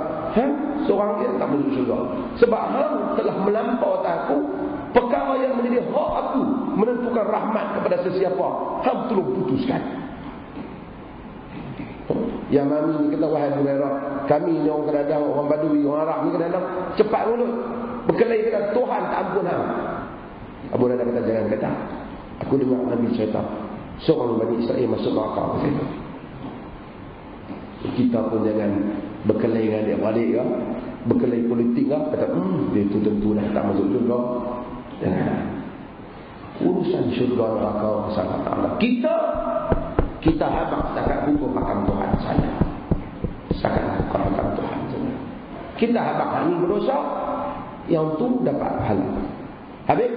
seorang dia tak masuk syurga sebab hang telah melampau aku perkara yang menjadi hak aku menentukan rahmat kepada sesiapa, hang tolong putuskan. Yang mami ni kata, wahai Hurairah, kami ni orang Kadadang, orang Badui, orang Arab ni Kadadang cepat mulut berkelahi kata Tuhan tak ampun hang. Abu Hurairah kata, jangan kata. Aku dengar Nabi cerita seorang Bani Israel masuk neraka ke situ. Kita pun jangan berkelahi dengan dia balik ke, berkelahi politik ke, kata dia tu tentu dah tak masuk syurga. Jangan. Urusan syurga neraka urusan Allah Ta'ala. Kita habaq setakat hukum hakam Tuhan saja. Setakat hukum hakam Tuhan saja. Kita habaq hanya berdosa, yang tu dapat pahala. Habis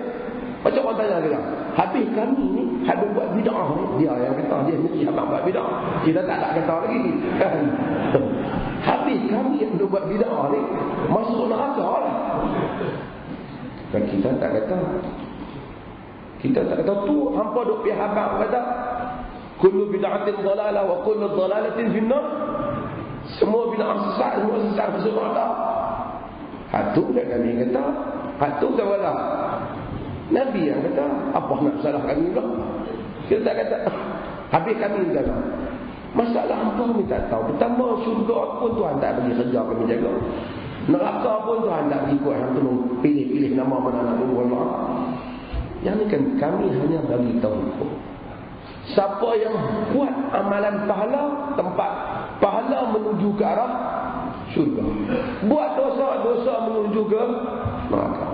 macam orang tanya dia, habis kami ni habis buat bid'ah ni, dia yang kata dia mesti habaq buat bid'ah. Kita tak kata lagi kan. Habis kami yang buat bid'ah ni masuk neraka lah. Dan kita tak kata. Kita tak kata tu hampa duk pi habaq kata kullu bid'atin dhalalah wa kullu dhalalatin finnar. Semua bid'ah sesat, semua sesat masuk neraka. Hatu dah kami kata, hatu kawalah. Nabi yang kata, apa nak salah kami pula? Kita tak kata, habis kami jaga. Masalah apa kami tak tahu. Pertama, syurga pun Tuhan tak bagi kerja kami jaga. Neraka pun Tuhan tak bagi kuat. Yang tolong pilih-pilih nama mana nak tunggu Allah. Yang ni kan kami hanya bagi tahu. Siapa yang buat amalan pahala, tempat pahala menuju ke arah syurga. Buat dosa-dosa menuju ke neraka.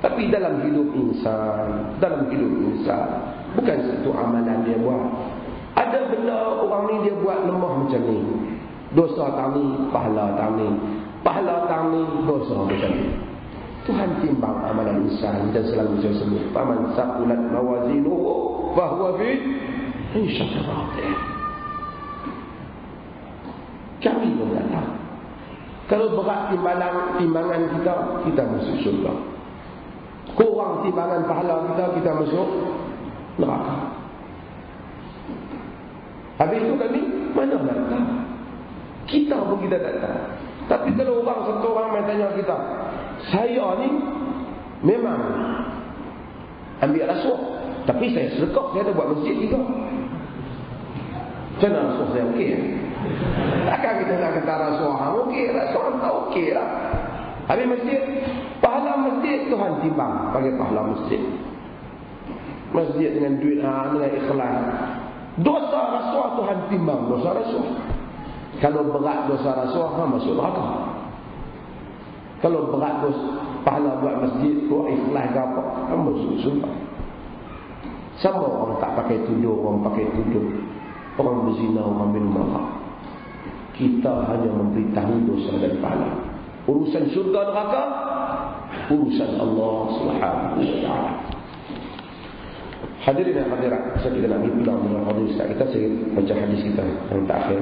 Tapi dalam hidup insan, bukan satu amalan dia buat. Ada benda orang ni dia buat lemah macam ni. Dosa tang ni, pahala tang ni. Pahala tang ni, dosa macam ni. Tuhan timbang amalan insan dan selalu saya sebut, faman saqulat mawazinuhu fa huwa fi 'ishatin radiyah. Kami berkata, kalau berat timbangan kita, kita masuk syurga. Kurang timbangan pahala kita masuk neraka. Habis itu kami mana nak tahu? Kita pun kita tak tahu. Tapi kalau satu orang main tanya kita, saya ni memang ambil rasuah, tapi saya sedekah, saya ada buat masjid juga. Macam mana rasuah saya okey? Takkan kita nak kata rasuah okey, rasuah tak okey lah. Habis masjid, pahala masjid Tuhan timbang bagi pahala masjid. Masjid dengan duit, dengan ikhlas. Dosa rasuah Tuhan timbang dosa rasuah. Kalau berat dosa rasuah, masuk neraka. Kalau berat pahala buat masjid, buat ikhlas ke apa, masuk surga. Sama orang tak pakai tudung, orang pakai tudung, orang berzina, orang minum arak. Kita hanya memberitahu dosa dan pahala. Urusan surga neraka, urusan Allah Subhanahu wa taala. Hadirin dan hadirat, saya kita nak pulang dengan hadis kita, saya baca hadis kita yang terakhir.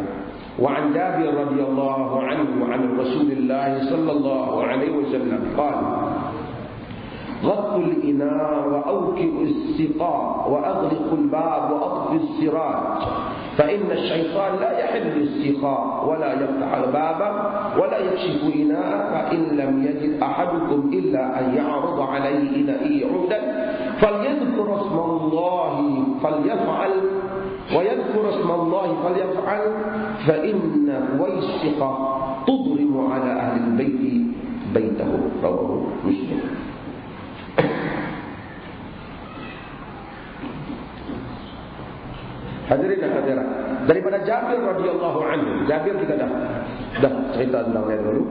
وعن جابر رضي الله عنه وعن رسول الله صلى الله عليه وسلم قال غط الإناء وأوكئ السقاء وأغلق الباب وأطفئ السراج فإن الشيطان لا يحل السقاء ولا يفتح الباب ولا يكشف إناء فإن لم يجد أحدكم إلا أن يعرض عليه إنائه عودا فليذكر اسم الله فليفعل ويذكر اسم الله فليفعل فإن ويسقى تضرم على أهل البيت بيته. رواه مسلم. Hadirin dan hadirat, daripada Jabir radhiyallahu anhu. Jabir kita dah cerita tentang dia dulu.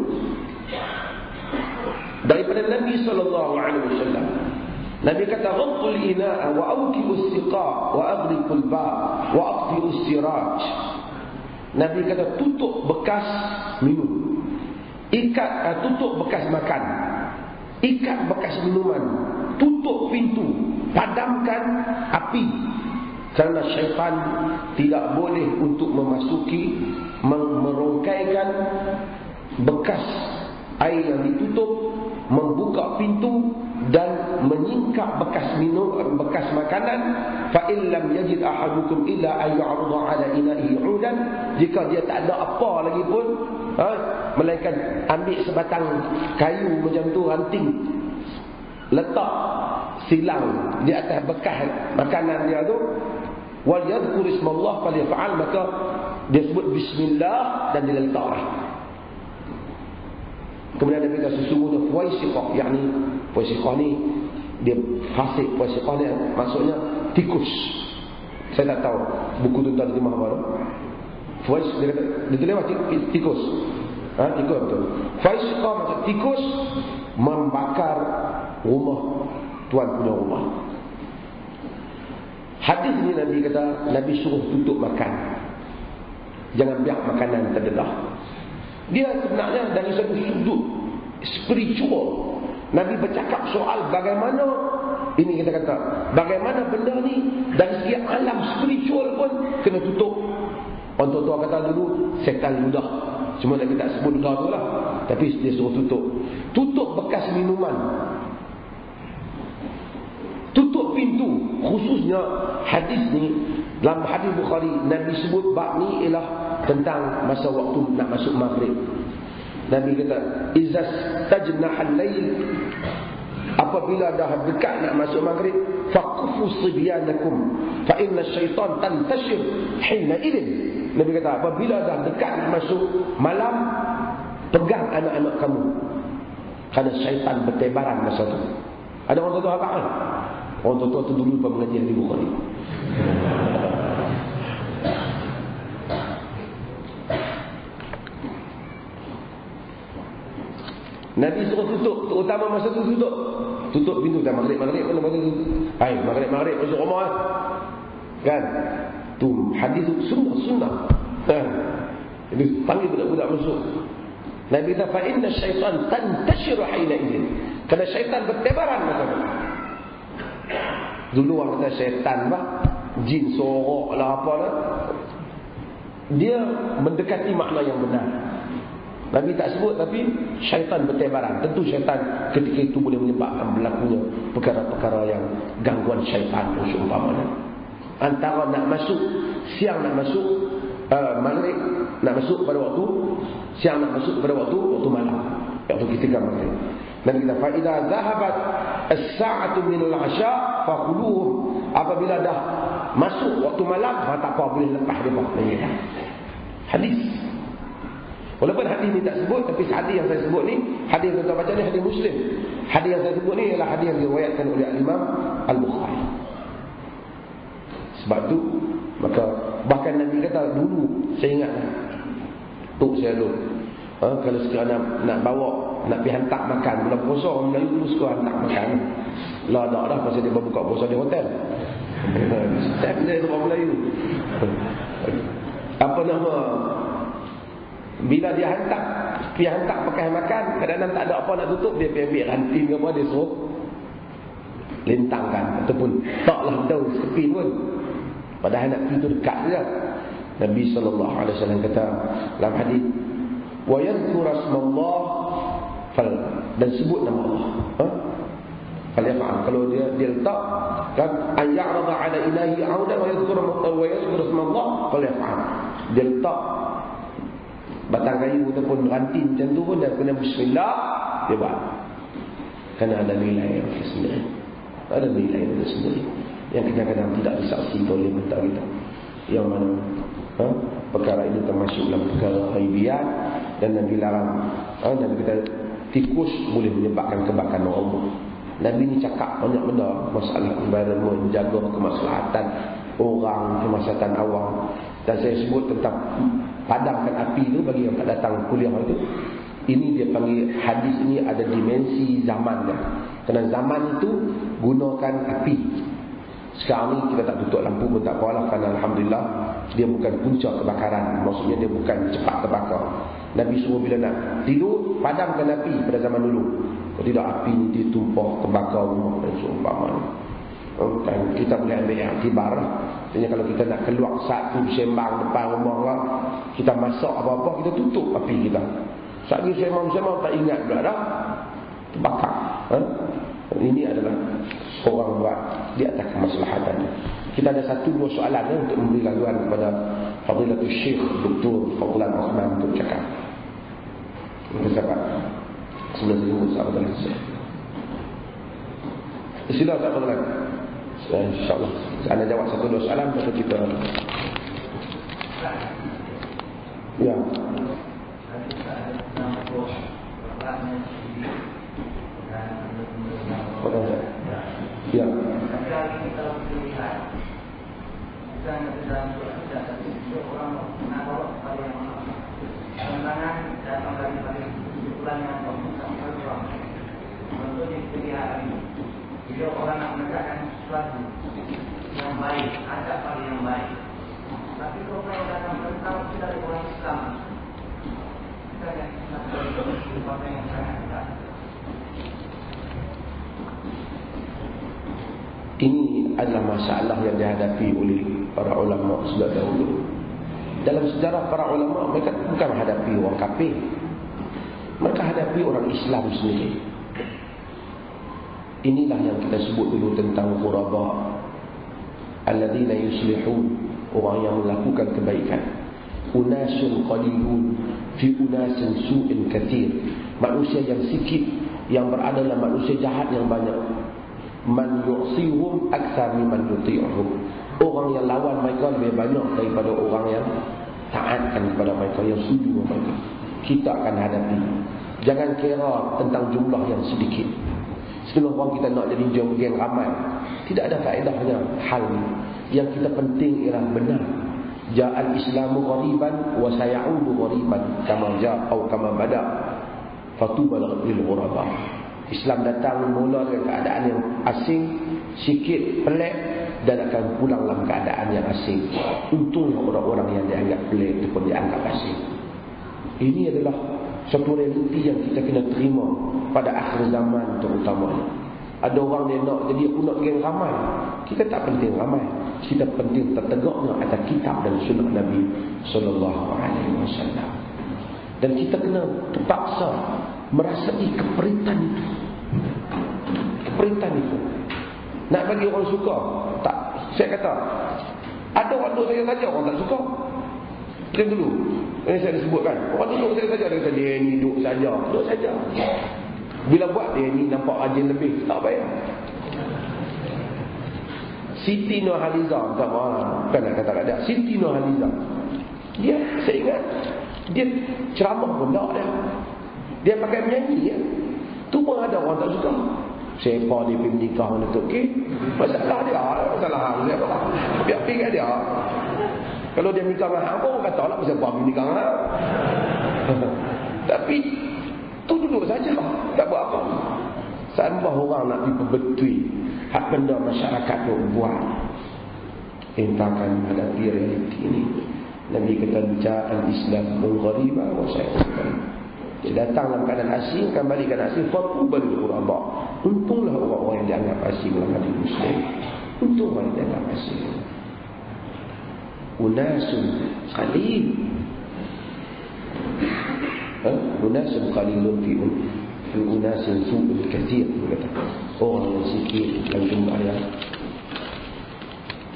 Daripada Nabi sallallahu alaihi wasallam, Nabi kata, "Ghaddul ina'a wa awqi'us siqa' wa aghliqul ba' wa aqfi'us siraj." Nabi kata, tutup bekas minum, tutup bekas makan, ikat bekas minuman, tutup pintu, padamkan api. Kerana syaitan tidak boleh untuk memasuki, merongkaikan bekas air yang ditutup, membuka pintu dan menyingkap bekas minum, bekas makanan. Fa illam yajid ahadukum illa ay ya'rudu ala ina'ihi 'udan. Jika dia tak ada apa lagi pun, melainkan ambil sebatang kayu macam tu, ranting, letak silang di atas bekas makanan dia tu, wal yadhkur ismallah falyaf'al, maka dia sebut bismillah dan dia letaklah. Kemudian Nabi kata, sesungguhnya fuwaisiqah, yakni fuwaisiqah ni dia fasik. Fuwaisiqah ni maksudnya tikus. Saya tak tahu buku tu tentang terjemah apa tu. Fuwais, dia kata dia tulis tikus. Tikus betul. Fuwaisiqah maksud tikus membakar rumah tuan punya rumah. Hadis ni Nabi kata, Nabi suruh tutup makan. Jangan biar makanan terdedah. Dia sebenarnya dari satu sudut spiritual, Nabi bercakap soal bagaimana, ini kita kata, bagaimana benda ni dari segi alam spiritual pun kena tutup. Orang tua kata dulu setan ludah, cuma Nabi tak sebut ludah tu lah, tapi dia suruh tutup. Tutup bekas minuman, tutup pintu. Khususnya hadis ni, dalam hadis Bukhari, Nabi sebut bab ni ialah tentang masa waktu nak masuk maghrib. Nabi kata, izas tajnahal lail, apabila dah dekat nak masuk maghrib, faqufu sibyanakum fa inna syaitan tantashir hina idin. Nabi kata, apabila dah dekat nak masuk malam, pegang anak-anak kamu, kerana syaitan bertebaran masa tu. Ada orang tua apa kan? Orang tua tu dulu pun mengaji di Bukhari. Nabi suruh tutup, terutama masa tu tutup. Tutup pintu dah maghrib mana tutup. Hai, maghrib masuk rumah kan. Tu hadis sunnah. Jadi panggil budak-budak masuk. Nabi kata fa inna syaitan tantashiru hina idzin. Kerana syaitan bertebaran masa tu. Dulu orang kata syaitan jin sorok lah apa lah. Dia mendekati makna yang benar. Nabi tak sebut, tapi syaitan bertebaran. Tentu syaitan ketika itu boleh menyebabkan berlakunya perkara-perkara yang gangguan syaitan seumpamanya. Antara nak masuk siang, nak masuk maghrib, nak masuk pada waktu siang, nak masuk pada waktu malam, waktu ketika maghrib. Nabi kata fa idza dhahabat as-sa'atu min al-'asha faquluhum. Apabila dah masuk waktu malam, tak apa, boleh lepas dia. Hadis. Walaupun hadis ni tak sebut, tapi hadis yang saya sebut ni, hadis yang kita baca ni hadis Muslim. Hadis yang saya sebut ni ialah hadis yang diriwayatkan oleh Imam Al-Bukhari. Sebab tu maka bahkan Nabi kata dulu, saya ingat tok saya dulu, kalau sekiranya nak bawa, nak pergi hantar makan bulan puasa, orang Melayu dulu suka hantar makan. Lah tak dah pasal dia berbuka puasa di hotel. Tak ada orang Melayu. Apa nama, bila dia hantar pakai makan, kadang-kadang tak ada apa nak tutup, dia pergi ambil ranting ke apa, dia suruh lintangkan ataupun taklah daun sekepin pun, padahal nak pergi tu dekat je. Nabi SAW kata dalam hadis, wa yadhkur asmallah dan sebut nama Allah. Kalau dia letak kan, ayyarada ala ilahi auda wa yadhkur asmallah falyaf'al. Dia letak batang kayu ataupun ranting macam tu pun dia kena bismillah, dia buat. Kerana ada nilai sendiri. Ada nilai sendiri yang kadang-kadang tidak disaksikan oleh mata kita. Yang mana perkara ini termasuk dalam perkara ghaibiyat, dan Nabi larang. Nabi kata tikus boleh menyebabkan kebakaran rumah. Nabi ni cakap banyak benda, masalah environment, menjaga kemaslahatan orang, kemaslahatan awam. Dan saya sebut tentang padamkan api itu bagi yang tak datang kuliah itu. Ini dia panggil, hadis ini ada dimensi zaman dia. Kerana zaman itu gunakan api. Sekarang ni kita tak tutup lampu pun tak apalah, kerana alhamdulillah dia bukan punca kebakaran. Maksudnya dia bukan cepat terbakar. Nabi suruh bila nak tidur, padamkan api pada zaman dulu. Kalau tidak, api ni ditumpah, terbakar rumah dan seumpamanya. Dan kita boleh ambil iktibar. Maksudnya kalau kita nak keluar satu sembang depan rumah orang, kita masak apa-apa, kita tutup api kita. Satu sembang-sembang tak ingat pula dah, terbakar. Ini adalah orang buat di atas kemaslahatannya. Kita ada satu dua soalan untuk memberi laluan kepada Fadilatul Syekh Dr. Fadlan Rahman untuk cakap. Sahabat, sebelum saya jumpa sahabat Al-Hussein, sila tak Fadlan. InsyaAllah anda jawab satu dua soalan, baru kita ya. Ya. Bila orang nak menegakkan sesuatu yang baik, ada pada yang baik. Tapi kalau orang yang datang tentang kita dari orang Islam, kita yang nak berapa yang sangat berat. Ini adalah masalah yang dihadapi oleh para ulama sejak dahulu. Dalam sejarah para ulama, mereka bukan hadapi orang kafir, mereka hadapi orang Islam sendiri. Inilah yang kita sebut dulu tentang ghuraba, alladzina yuslihun, orang yang melakukan kebaikan. Unasun qalilun fi unasin su'in katsir, manusia yang sikit yang berada dalam manusia jahat yang banyak. Man yu'sihum aktsar mimman yuti'uhum, orang yang lawan mereka lebih banyak daripada orang yang taatkan kepada mereka, yang sujud mereka. Kita akan hadapi. Jangan kira tentang jumlah yang sedikit. Setengah orang kita nak jadi geng ramai, tidak ada faedahnya hal ini. Yang kita penting ialah benar. Ja'al Islamu ghariban wa sayaudu ghariban kama ja'a atau kama bada. fatubal lil ghuraba. Islam datang mula dengan keadaan yang asing, sikit pelik, dan akan pulang dalam keadaan yang asing. Untunglah orang-orang yang dianggap pelik ataupun dianggap asing. Ini adalah satu realiti yang kita kena terima pada akhir zaman terutamanya. Ada orang dia nak jadi aku nak geng ramai. Kita tak penting ramai. Kita penting tertegaknya atas kitab dan sunnah Nabi sallallahu alaihi wasallam. Dan kita kena terpaksa merasai keperitan itu. Keperitan itu. Nak bagi orang suka? Tak. Saya kata, ada orang duduk saya saja orang tak suka. Macam dulu. Ini saya disebutkan. Orang duduk saya saja. Dia kata, dia ni duduk saja. Duduk saja. Bila buat dia ni nampak rajin lebih. Tak payah. Siti Nurhaliza. Tak maaf. Kan nak kata kat dia. Siti Nurhaliza. Dia, saya ingat. Dia ceramah pun tak dia. Dia pakai menyanyi ya. Tu pun ada orang tak suka. Siapa dia pergi menikah dengan Datuk K? Masalah dia. Masalah hang dia. Biar pergi dia. Kalau dia menikah dengan hang pun kata lah siapa pergi menikah dengan hang. Tapi tu duduk saja. Tak buat apa. Sambah orang nak diperbetui hak benda masyarakat tu buat. Intakan hadapi realiti ini. Nabi kata ja'al Islam ghariba wa sayyidan. Dia datang dalam keadaan asing, akan balik keadaan asing. Fatubal ghuraba. Untunglah orang-orang yang dianggap asing dalam hati Muslim. Untunglah yang dianggap asing. Unasun qalil. Unasun qalilun fi unasin su'ul kathir. Orang yang sikit dalam jumlah yang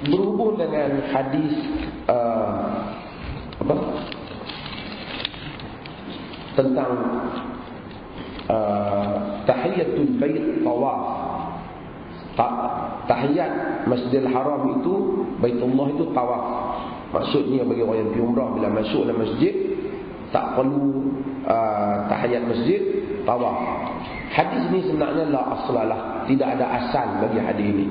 berhubung dengan hadis tentang tahiyatul bait tawaf. Tahiyat Masjidil Haram itu, Baitullah itu tawaf. Maksudnya bagi orang yang pergi umrah, bila masuk dalam masjid tak perlu tahiyat masjid, tawaf. Hadis ini sebenarnya la aslalah, tidak ada asal bagi hadis ini.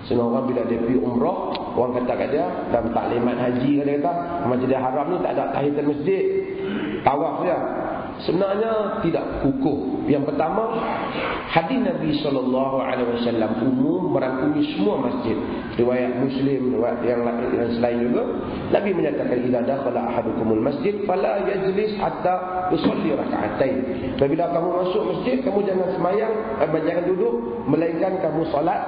Sebab orang bila dia pergi umrah, orang kata kat dia dalam taklimat haji dia kata Masjidil Haram ni tak ada tahiyatul masjid, tawaf dia. Sebenarnya tidak kukuh. Yang pertama, hadis Nabi SAW umum merangkumi semua masjid. Riwayat Muslim, riwayat yang selain juga, Nabi menyatakan idza dakhala ahadukumul masjid fala yajlis hatta yusalli rak'atain. Apabila kamu masuk masjid, kamu jangan sembahyang, jangan duduk melainkan kamu solat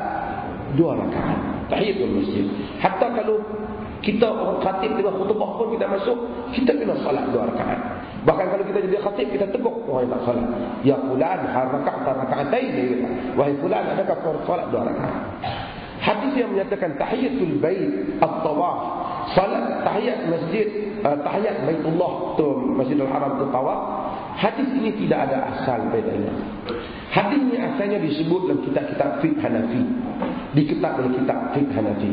2 rakaat tahiyatul masjid. Hatta kalau kita orang khatib dengan khutbah pun kita masuk, kita kena solat 2 rakaat. Bahkan kalau kita jadi khatib, kita tegur orang yang tak solat. Ya fulan, raka'at raka'atain. Wahai fulan, adakah kau solat 2 rakaat? Hadis yang menyatakan tahiyatul bait at-tawaf, salat tahiyat masjid, tahiyat Baitullah tu Masjidil Haram tu tawaf. Hadis ini tidak ada asal padanya. Hadis ini asalnya disebut dalam kitab-kitab fiqh Hanafi. Diketak dalam kitab fiqh Hanafi.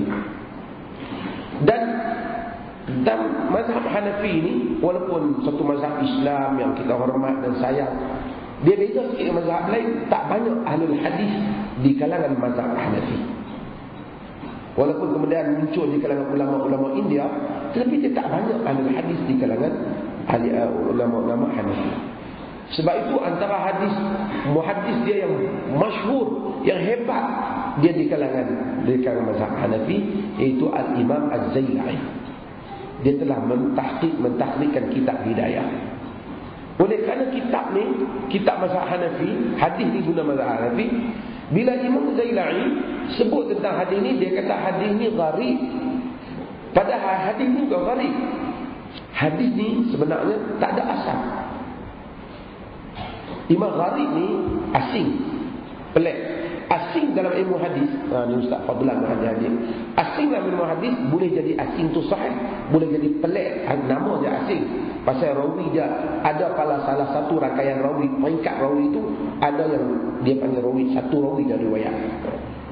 Dan mazhab Hanafi ini, walaupun satu mazhab Islam yang kita hormat dan sayang, dia beza sikit dengan mazhab lain. Tak banyak ahlul hadis di kalangan mazhab Hanafi. Walaupun kemudian muncul di kalangan ulama-ulama India, tetapi dia tak banyak ahlul hadis di kalangan ulama-ulama Hanafi. Sebab itu antara hadis muhaddis dia yang masyhur, yang hebat, dia di kalangan mazhab Hanafi, iaitu Al-Imam Az-Zailai. Dia telah mentahqiqkan kitab Hidayah. Oleh kerana kitab ni, kitab mazhab Hanafi, hadis ni guna mazhab Hanafi. Bila Imam Zailai sebut tentang hadis ni, dia kata hadis ni gharib. Padahal hadis ni bukan gharib. Hadis ni sebenarnya tak ada asal. Imam gharib ni asing, pelik. Asing dalam ilmu hadis, ni Ustaz Fadlan hadis. Asing dalam ilmu hadis boleh jadi asing tu sahih, boleh jadi pelik, nama dia asing. Pasal rawi dia ada salah satu rangkaian rawi, peringkat rawi itu ada yang dia panggil rawi, satu rawi dari riwayat.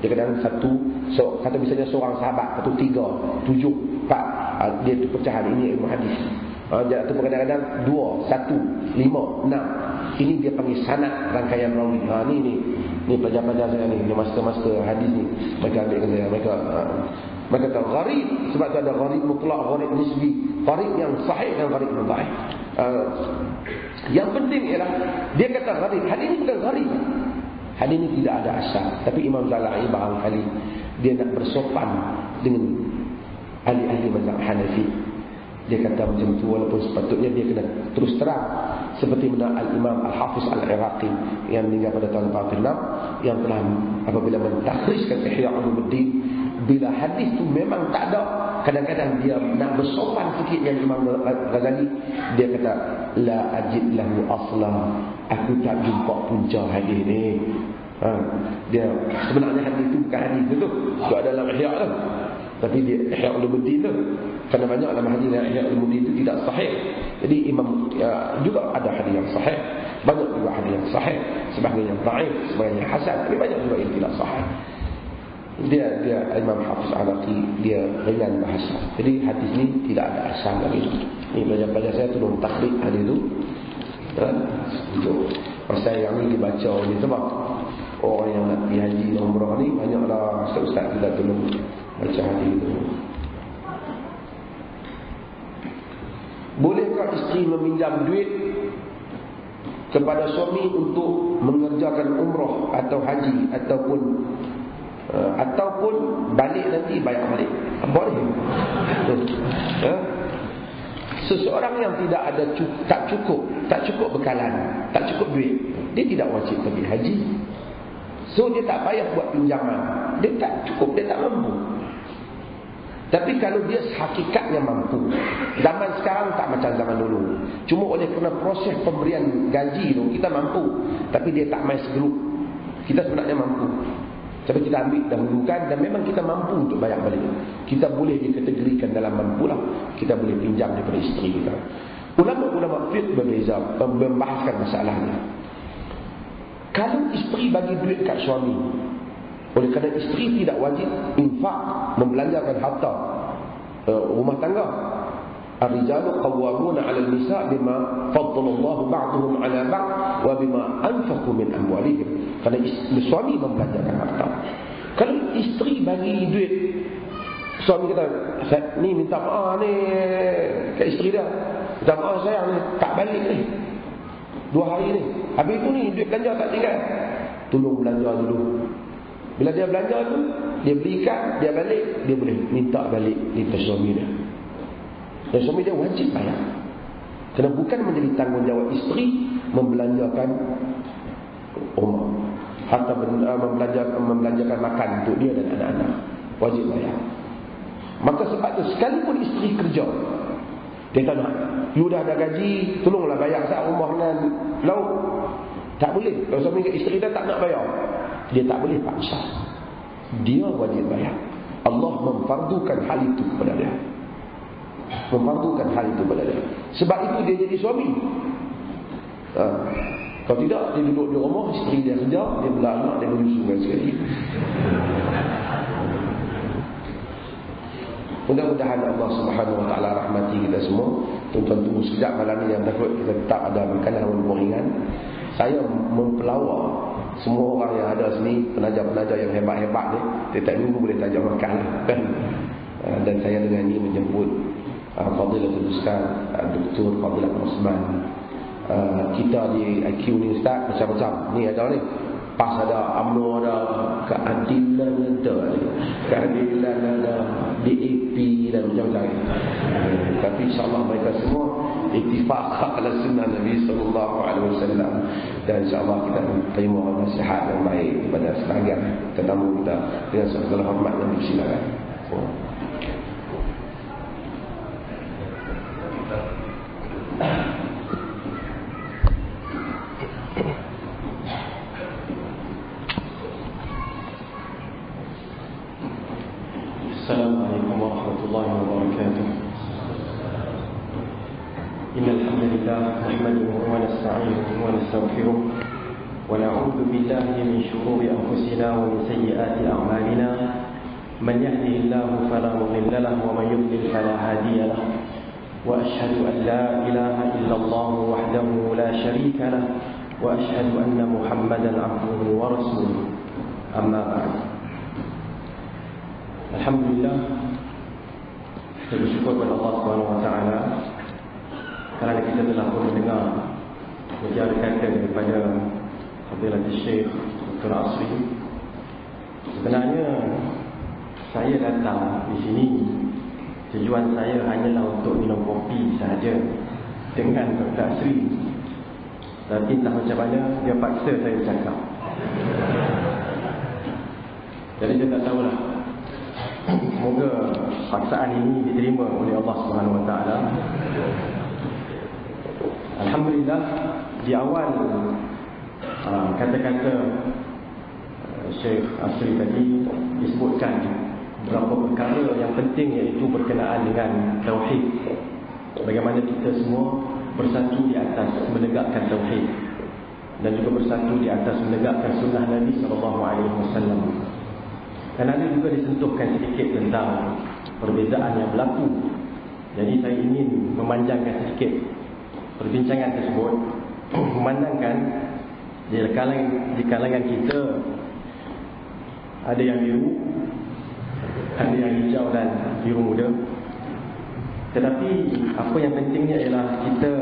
Dia kadang kata misalnya seorang sahabat, 1, 3, 7, 4, dia tu pecahan, ini ilmu hadis. Dia tu kadang-kadang 2, 1, 5, 6. Ini dia panggil sanad rangkaian rawi. Ni pelajar-pelajar saya ni master hadis ni. Mereka ambil saya, mereka kata gharib, sebab tu ada gharib mutlak, gharib nisbi, gharib yang sahih dan gharib yang dhaif. Yang penting ialah dia kata gharib. Hadis ini bukan gharib. Hadis ini tidak ada asal. Tapi Imam Zala'i barangkali dia nak bersopan dengan ahli-ahli mazhab Hanafi. Dia kata macam tu, walaupun sepatutnya dia kena terus terang. Seperti mana Al-Imam Al-Hafiz Al-Iraqi yang meninggal pada tahun 46, yang telah apabila mentakhrijkan Ihya Ulumuddin, bila hadis tu memang tak ada, kadang-kadang dia nak bersopan sikit dengan Imam Ghazali, dia kata la ajid lahu asla, aku tak jumpa punca hadis ni. Dia sebenarnya hadis tu bukan hadis tu ada dalam Ihya tu, tapi dia Ihya Ulumuddin tu, kerana banyak dalam hadis Ihya Ulumuddin itu tidak sahih. Jadi Imam juga ada hadis yang sahih, banyak juga hadis yang sahih, sebahagian yang dhaif, sebahagian yang hasan, tapi banyak juga yang tidak sahih. Dia Imam Hafiz Al-Iraqi dia ringan bahasa. Jadi hadis ni tidak ada asal lagi. Ni belajar saya tolong takhrij hadis tu. Untuk pasal yang ni dibaca oleh sebab orang yang nak pergi haji dan umrah ni banyaklah ustaz-ustaz kita tolong baca hadis tu. Bolehkah isteri meminjam duit kepada suami untuk mengerjakan umrah atau haji ataupun balik nanti bayar balik? Boleh. Seseorang yang tak cukup bekalan, tak cukup duit, dia tidak wajib pergi haji. So dia tak payah buat pinjaman. Dia tak cukup, dia tak mampu. Tapi kalau dia hakikatnya mampu, zaman sekarang tak macam zaman dulu. Cuma oleh kerana proses pemberian gaji tu kita mampu, tapi dia tak main segelup. Kita sebenarnya mampu, tapi kita ambil dahulukan dan memang kita mampu untuk bayar balik. Kita boleh dikategorikan dalam mampu lah. Kita boleh pinjam daripada isteri kita. Ulama-ulama fiqh berbeza membahaskan masalah ni. Kalau isteri bagi duit kat suami, oleh kerana isteri tidak wajib infak, membelanjakan harta rumah tangga. Ar-rijalu qawwamuna 'ala an-nisa' bima faddala Allah ba'dahum 'ala ba'd wa bima anfaqu min amwalihim. Kerana suami membelanjakan harta. Kalau isteri bagi duit, suami kata, ni minta maaf ni kat isteri dia, minta maaf saya ni tak balik ni 2 hari ni, habis tu ni duit belanja tak tinggal, tolong belanja dulu. Bila dia belanja tu, dia belikan, dia balik, dia boleh minta balik daripada suami dia. Dan suami dia wajib bayar. Kerana bukan menjadi tanggungjawab isteri membelanjakan rumah, harta membelanjakan makan untuk dia dan anak-anak. Wajib bayar. Maka sebab tu sekalipun isteri kerja, dia tak nak, you dah ada gaji, tolonglah bayar saya rumah dengan lauk. Tak boleh. Kalau suami ke isteri dia tak nak bayar, dia tak boleh paksa. Dia wajib bayar. Allah memfardukan hal itu kepada dia. Memfardukan hal itu kepada dia. Sebab itu dia jadi suami. Kalau tidak, dia duduk di rumah, isteri dia kerja, dia bela anak, dia menyusukan sekali. Mudah-mudahan Allah Subhanahu Wa Taala rahmati kita semua. Tuan-tuan tunggu sekejap malam ni, yang takut kita tak ada makanan walaupun ringan. Saya mempelawar semua orang yang ada sini, penaja-penaja yang hebat-hebat ni, tiap-tiap minggu boleh tajam makan kan? Dan saya dengan ini menjemput Fadilatul Ustaz Dr. Fadilat Osman. Kita di IQ ni Ustaz macam-macam. Ni ada ni, PAS ada, UMNO ada, keadilan ada, keadilan ada, DAP dan macam-macam. Tapi insyaAllah mereka semua iktifaq ala sunnah Nabi SAW. Dan insyaAllah kita terima nasihat yang baik kepada sebahagian tetamu kita dengan segala hormat dan dipersilakan. Assalamualaikum warahmatullahi wabarakatuh. Innal hamdalillah nahmaduhu wa nasta'inuhu wa nastaghfiruh wa na'udzu billahi min shururi anfusina wa min sayyiati a'malina. Man yahdihillahu fala mudilla lahu wa man yudlil fala hadiya lahu. Wa ashhadu an la ilaha illallah wahdahu la sharika lahu wa ashhadu anna Muhammadan 'abduhu wa rasuluh. Amma ba'd. Alhamdulillah, kita bersyukur kepada Allah Subhanahu Wa Taala kerana kita telah pun mendengar bicara kata daripada Fadilatul Syekh Dr. Asri. Sebenarnya saya datang di sini, tujuan saya hanyalah untuk minum kopi sahaja dengan Dr. Asri. Tapi entah macam mana dia paksa saya cakap. Jadi saya tak tahulah. Semoga paksaan ini diterima oleh Allah Subhanahu Wa Taala. Alhamdulillah, di awal kata-kata Syekh Asri tadi disebutkan beberapa perkara yang penting, iaitu berkenaan dengan tauhid. Bagaimana kita semua bersatu di atas menegakkan tauhid dan juga bersatu di atas menegakkan sunnah Nabi SAW. Dan ada juga disentuhkan sedikit tentang perbezaan yang berlaku. Jadi saya ingin memanjangkan sedikit perbincangan tersebut, memandangkan di kalangan kita ada yang biru, ada yang hijau dan biru muda. Tetapi apa yang pentingnya ialah kita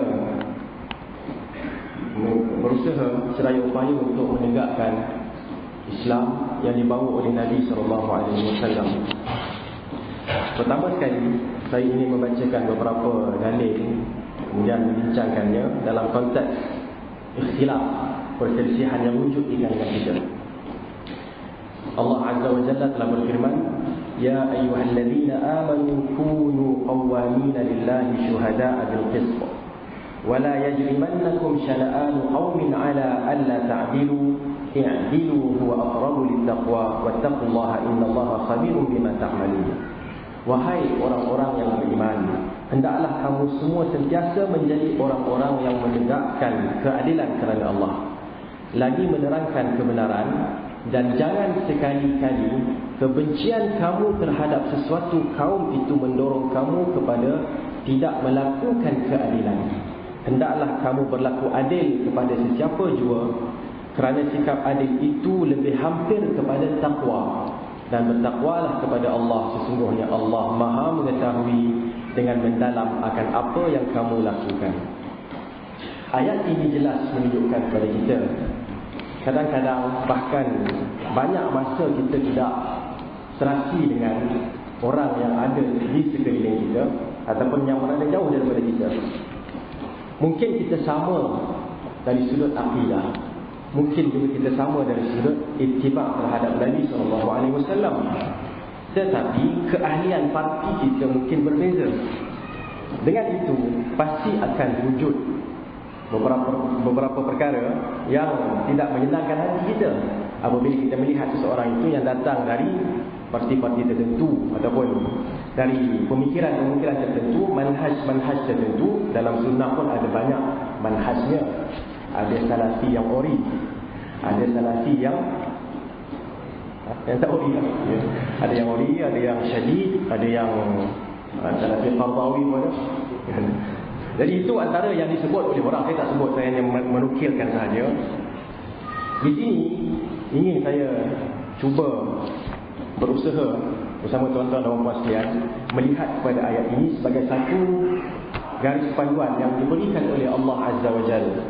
berusaha seraya upaya untuk menegakkan Islam yang dibawa oleh Nabi SAW. Pertama sekali, saya ingin membacakan beberapa dalil, kemudian membincangkannya dalam konteks ikhtilaf, perselisihan yang wujud di kalangan kita. Allah Azza wa Jalla telah berfirman, Ya ayyuhalladzina amanu kunu qawwamina lillahi syuhada'a bil qist wa la yajrimannakum syana'anu qaumin 'ala alla ta'dilu i'dilu huwa aqrabu littaqwa wattaqullaha innallaha khabirun bima ta'malun. Wahai orang-orang yang beriman, hendaklah kamu semua sentiasa menjadi orang-orang yang menegakkan keadilan kerana Allah, lagi menerangkan kebenaran, dan jangan sekali-kali kebencian kamu terhadap sesuatu kaum itu mendorong kamu kepada tidak melakukan keadilan. Hendaklah kamu berlaku adil kepada sesiapa jua, kerana sikap adil itu lebih hampir kepada takwa. Dan bertakwalah kepada Allah, sesungguhnya Allah Maha mengetahui dengan mendalam akan apa yang kamu lakukan. Ayat ini jelas menunjukkan kepada kita, kadang-kadang bahkan banyak masa kita tidak serasi dengan orang yang ada di sekeliling kita ataupun yang berada jauh daripada kita. Mungkin kita sama dari sudut akidah, mungkin juga kita sama dari sudut ittiba' terhadap Nabi SAW. Tetapi keahlian parti kita mungkin berbeza. Dengan itu pasti akan wujud beberapa perkara yang tidak menyenangkan hati kita apabila kita melihat seseorang itu yang datang dari parti-parti tertentu ataupun dari pemikiran-pemikiran tertentu, manhaj-manhaj tertentu. Dalam sunnah pun ada banyak manhajnya. Ada salafi yang ori, ada salafi yang tak ori, ya. Ada yang ori, ada yang syadid, ada yang salafi qardawi pun. Jadi itu antara yang disebut oleh orang. Saya tak sebut, saya hanya menukilkan sahaja. Di sini ingin saya cuba berusaha bersama tuan-tuan dan puan sekalian melihat kepada ayat ini sebagai satu garis panduan yang diberikan oleh Allah Azza wa Jalla.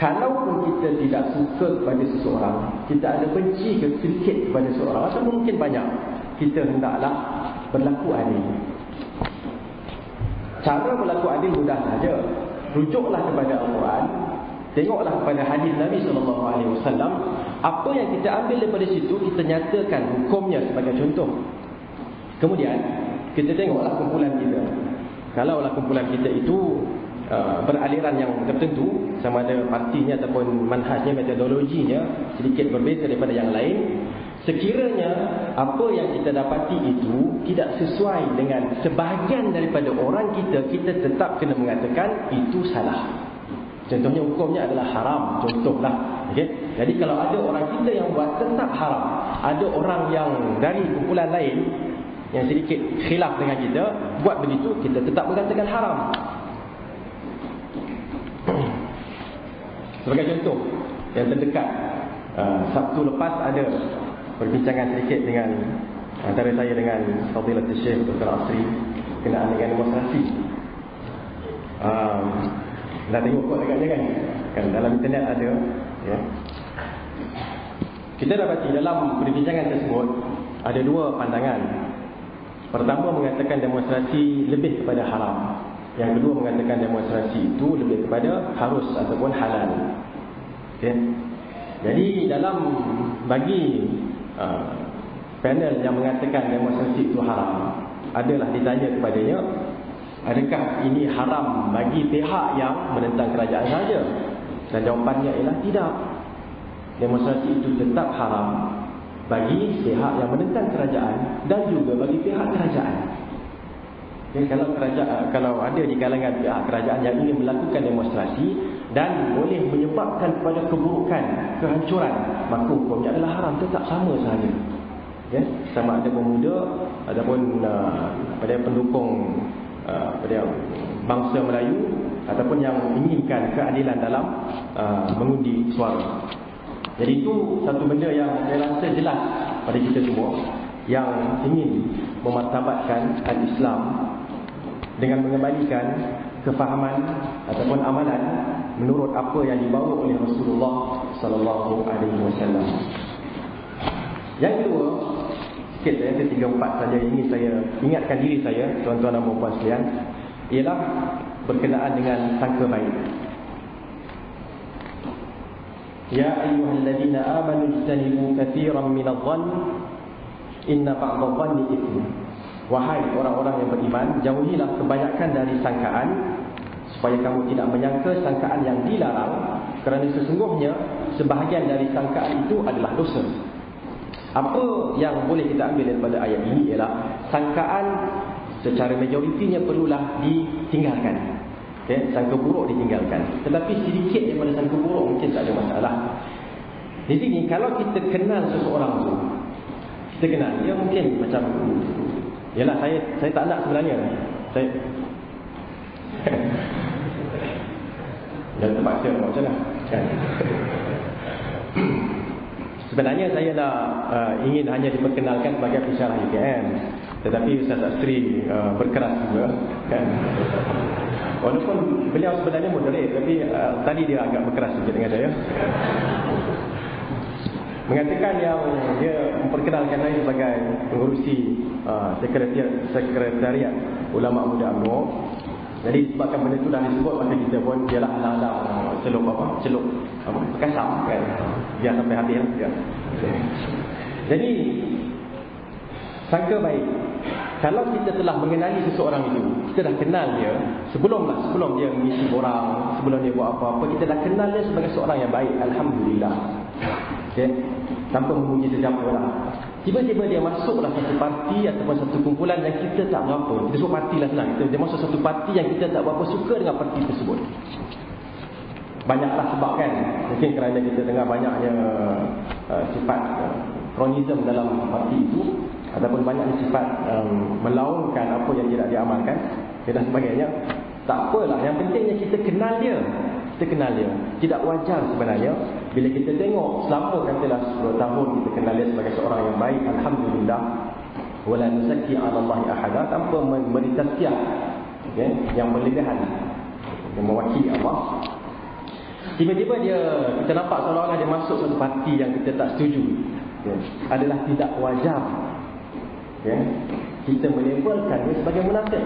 Kalaupun kita tidak suka kepada seseorang, kita ada benci sedikit kepada seseorang atau mungkin banyak, kita hendaklah berlaku adil. Cara berlaku adil mudah saja. Rujuklah kepada Al-Quran, tengoklah kepada hadis Nabi SAW. Apa yang kita ambil daripada situ, kita nyatakan hukumnya sebagai contoh. Kemudian kita tengoklah kumpulan kita. Kalaulah kumpulan kita itu beraliran yang tertentu, sama ada partinya ataupun manhajnya, metodologinya sedikit berbeza daripada yang lain, sekiranya apa yang kita dapati itu tidak sesuai dengan sebahagian daripada orang kita, kita tetap kena mengatakan itu salah. Contohnya hukumnya adalah haram, contohlah. Okay? Jadi kalau ada orang kita yang buat tetap haram, ada orang yang dari kumpulan lain yang sedikit khilaf dengan kita buat begitu, kita tetap mengatakan haram. Sebagai contoh yang terdekat, Sabtu lepas ada perbincangan sedikit dengan antara saya dengan Fadilatul Syekh Dr. Asri berkenaan dengan demonstrasi. Dah tengok kot agaknya kan dalam internet ada, ya. Kita dapati dalam perbincangan tersebut ada dua pandangan. Pertama mengatakan demonstrasi lebih kepada haram. Yang kedua mengatakan demonstrasi itu lebih kepada harus ataupun halal. Okay. Jadi dalam bagi panel yang mengatakan demonstrasi itu haram, adalah ditanya kepadanya, adakah ini haram bagi pihak yang menentang kerajaan saja? Dan jawapannya ialah tidak. Demonstrasi itu tetap haram bagi pihak yang menentang kerajaan dan juga bagi pihak kerajaan. Ya, kalau ada di kalangan pihak kerajaan yang ingin melakukan demonstrasi dan boleh menyebabkan kepada keburukan, kehancuran, maka hukumnya adalah haram, tetap sama sahaja. Ya, sama ada pemuda ataupun pada pendukung pada bangsa Melayu ataupun yang inginkan keadilan dalam mengundi suara. Jadi itu satu benda yang saya rasa jelas pada kita semua yang ingin memartabatkan al-Islam dengan mengembalikan kefahaman ataupun amalan menurut apa yang dibawa oleh Rasulullah sallallahu alaihi wasallam. Yang kedua, sikit saya ketiga empat saja yang ingin saya ingatkan diri saya, tuan-tuan dan puan-puan sekalian, ialah berkenaan dengan sangka baik. Ya ayyuhalladzina amanu ijtanibu katsiran minadh-dhann inna ba'dadh-dhanni itsm. Wahai orang-orang yang beriman, jauhilah kebanyakan dari sangkaan, supaya kamu tidak menyangka sangkaan yang dilarang, kerana sesungguhnya sebahagian dari sangkaan itu adalah dosa. Apa yang boleh kita ambil daripada ayat ini ialah sangkaan secara majoritinya perlulah ditinggalkan. Okay? Sangka buruk ditinggalkan. Tetapi sedikit daripada sangka buruk mungkin tak ada masalah. Di sini kalau kita kenal seseorang tu, kita kenal dia mungkin macam, yalah saya tak nak sebenarnya. Saya jangan terpaksa macam mana kan? Sebenarnya saya nak ingin hanya diperkenalkan sebagai pensyarah UKM, tetapi Ustaz Astri berkeras juga kan. Walaupun beliau sebenarnya moderate, tapi tadi dia agak berkeras sikit dengan saya. Mengatakan yang dia memperkenalkan saya sebagai pengurusi sekretariat Ulama Muda UMNO. Jadi sebabkan benda itu dah disebut, maka kita pun ialah alang-alang celup kasam kan. Biar sampai habis ya. Jadi sangka baik. Kalau kita telah mengenali seseorang itu, kita dah kenal dia sebelum dia mengisi borang, sebelum dia buat apa-apa, kita dah kenal dia sebagai seorang yang baik, alhamdulillah. Okey, tanpa memuji sesiapa lah. Tiba-tiba dia masuklah satu parti ataupun satu kumpulan yang kita tak berapa. Kita sebut parti lah senang. Dia masuk satu parti yang kita tak berapa suka dengan parti tersebut. Banyaklah sebab kan. Mungkin kerana kita dengar banyaknya sifat kronisme dalam parti itu, ataupun banyaknya sifat melaungkan apa yang tidak diamalkan dan sebagainya. Tak apalah, yang pentingnya kita kenal dia. Kita kenal dia. Tidak wajar sebenarnya bila kita tengok selama katalah 10 tahun kita kenal dia sebagai seorang yang baik, alhamdulillah, wala nuzakki 'ala Allahi ahada, tanpa memberi tazkiyah yang berlebihan yang mewakili Allah. Tiba-tiba kita nampak seolah-olah dia masuk satu parti yang kita tak setuju. Adalah tidak wajar. Kita melabelkan dia sebagai munafik.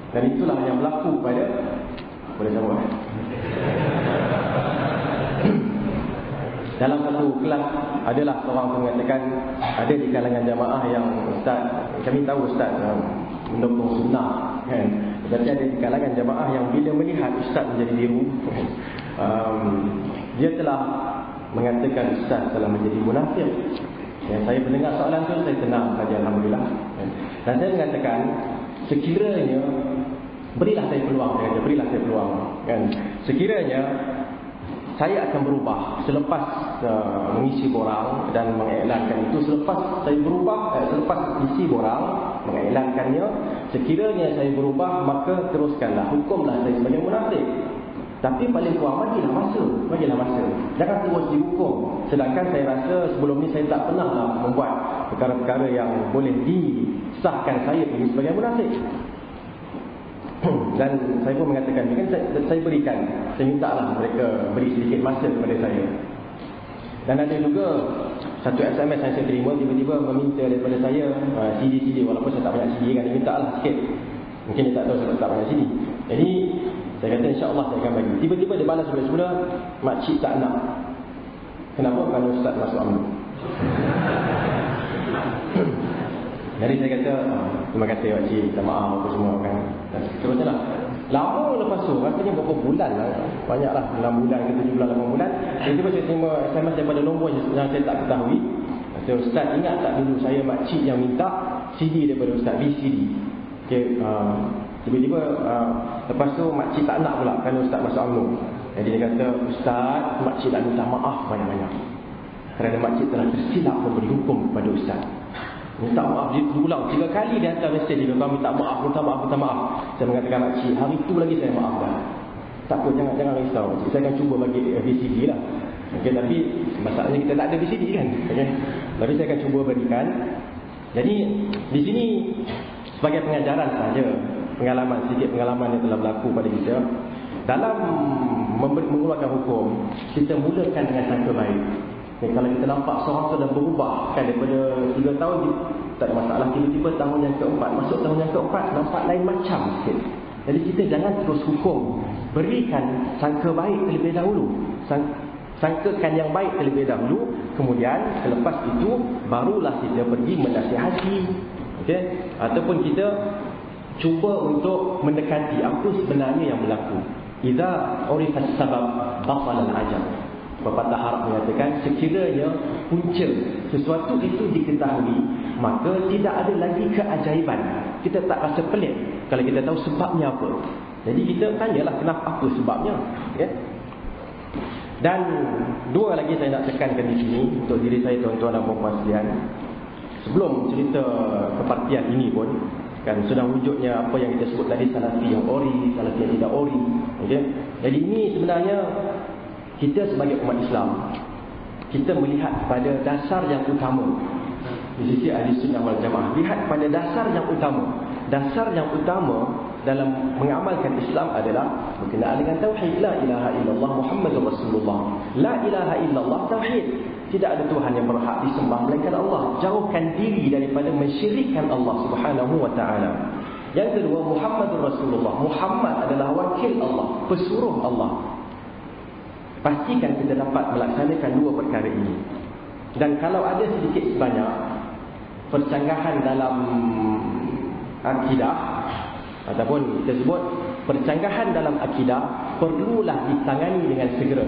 Dan itulah yang berlaku pada boleh sama. Dalam satu kelas adalah seorang mengatakan, ada di kalangan jamaah yang ustaz, kami tahu ustaz mendukung sunnah kan. Tetapi ada di kalangan jamaah yang bila melihat ustaz menjadi biru, dia telah mengatakan ustaz telah menjadi munafik. Saya mendengar soalan tu, saya tenang saja, alhamdulillah. Dan saya mengatakan, sekiranya berilah saya peluang kan. Sekiranya saya akan berubah selepas mengisi borang dan mengiklankan itu, selepas saya berubah, selepas isi borang mengiklankannya, sekiranya saya berubah, maka teruskanlah, hukumlah saya sebagai munafik. Tapi paling kurang bagilah masa. Jangan terus dihukum. Sedangkan saya rasa sebelum ni saya tak pernah membuat perkara-perkara yang boleh disahkan saya ini sebagai munafik. Dan saya pun mengatakan, kan saya berikan, saya minta lah mereka beri sedikit masa kepada saya. Dan ada juga satu SMS yang saya terima, tiba-tiba meminta daripada saya CD, walaupun saya tak banyak CD kan, dia minta lah sikit. Mungkin dia tak tahu saya tak banyak CD. Jadi saya kata insya-Allah saya akan bagi. Tiba-tiba dia balas semula, makcik tak nak. Kenapa? Kerana ustaz masuk UMNO. Jadi saya kata, terima kasih makcik, minta maaf apa semua kan. Dan seterusnya lah. Lama lepas tu, rasanya berapa bulan lah. Banyak lah, 6 bulan ke 7 bulan, 8 bulan. Tiba-tiba saya terima SMS daripada nombor yang saya tak ketahui. Kata, ustaz ingat tak dulu saya makcik yang minta CD daripada ustaz, VCD. Okay, tiba-tiba lepas tu makcik tak nak pula kerana ustaz masuk UMNO. Jadi dia kata, ustaz, makcik nak minta maaf banyak-banyak kerana makcik telah tersilap memberi hukum kepada ustaz. Minta maaf, dia berulang 3 kali dia hantar mesej dia, kau minta maaf. Saya mengatakan makcik, hari tu lagi saya maaf dah. Tak apa, jangan risau. Saya akan cuba bagi VCD lah. Okay, tapi masalahnya kita tak ada VCD kan. Okay. Tapi saya akan cuba berikan. Jadi di sini sebagai pengajaran saja, sedikit pengalaman yang telah berlaku pada kita. Dalam mengeluarkan hukum, kita mulakan dengan sangka baik. Kalau kita nampak seorang sudah berubah kan, daripada 3 tahun tak ada masalah, tiba-tiba tahun yang keempat, masuk tahun yang keempat nampak lain macam sikit. Jadi kita jangan terus hukum, berikan sangka baik terlebih dahulu, sangkakan yang baik terlebih dahulu, kemudian selepas itu barulah kita pergi menasihati, okay? Ataupun kita cuba untuk mendekati apa sebenarnya yang berlaku. Idza urifat sabab batala al-ajab. Pepatah Arab mengatakan, sekiranya punca sesuatu itu diketahui, maka tidak ada lagi keajaiban. Kita tak rasa pelik kalau kita tahu sebabnya apa. Jadi kita tanyalah kenapa, apa sebabnya, ya? Dan dua lagi saya nak tekankan di sini untuk diri saya, tuan-tuan dan puan-puan sekalian. Sebelum cerita kepartian ini pun kan sudah wujudnya apa yang kita sebut tadi, salafi yang ori, salafi yang tidak ori, okay? Jadi ini sebenarnya kita sebagai umat Islam, kita melihat pada dasar yang utama. Di sisi ahli sunnah wal jamaah, lihat pada dasar yang utama. Dasar yang utama dalam mengamalkan Islam adalah berkenaan dengan tauhid. La ilaha illallah Muhammadur Rasulullah. La ilaha illallah tauhid. Tidak ada Tuhan yang berhak disembah melainkan Allah. Jauhkan diri daripada mensyirikkan Allah Subhanahu wa taala. Yang kedua, Muhammadur Rasulullah. Muhammad adalah wakil Allah, pesuruh Allah. Pastikan kita dapat melaksanakan dua perkara ini. Dan kalau ada sedikit sebanyak percanggahan dalam akidah, ataupun kita sebut percanggahan dalam akidah, perlulah ditangani dengan segera,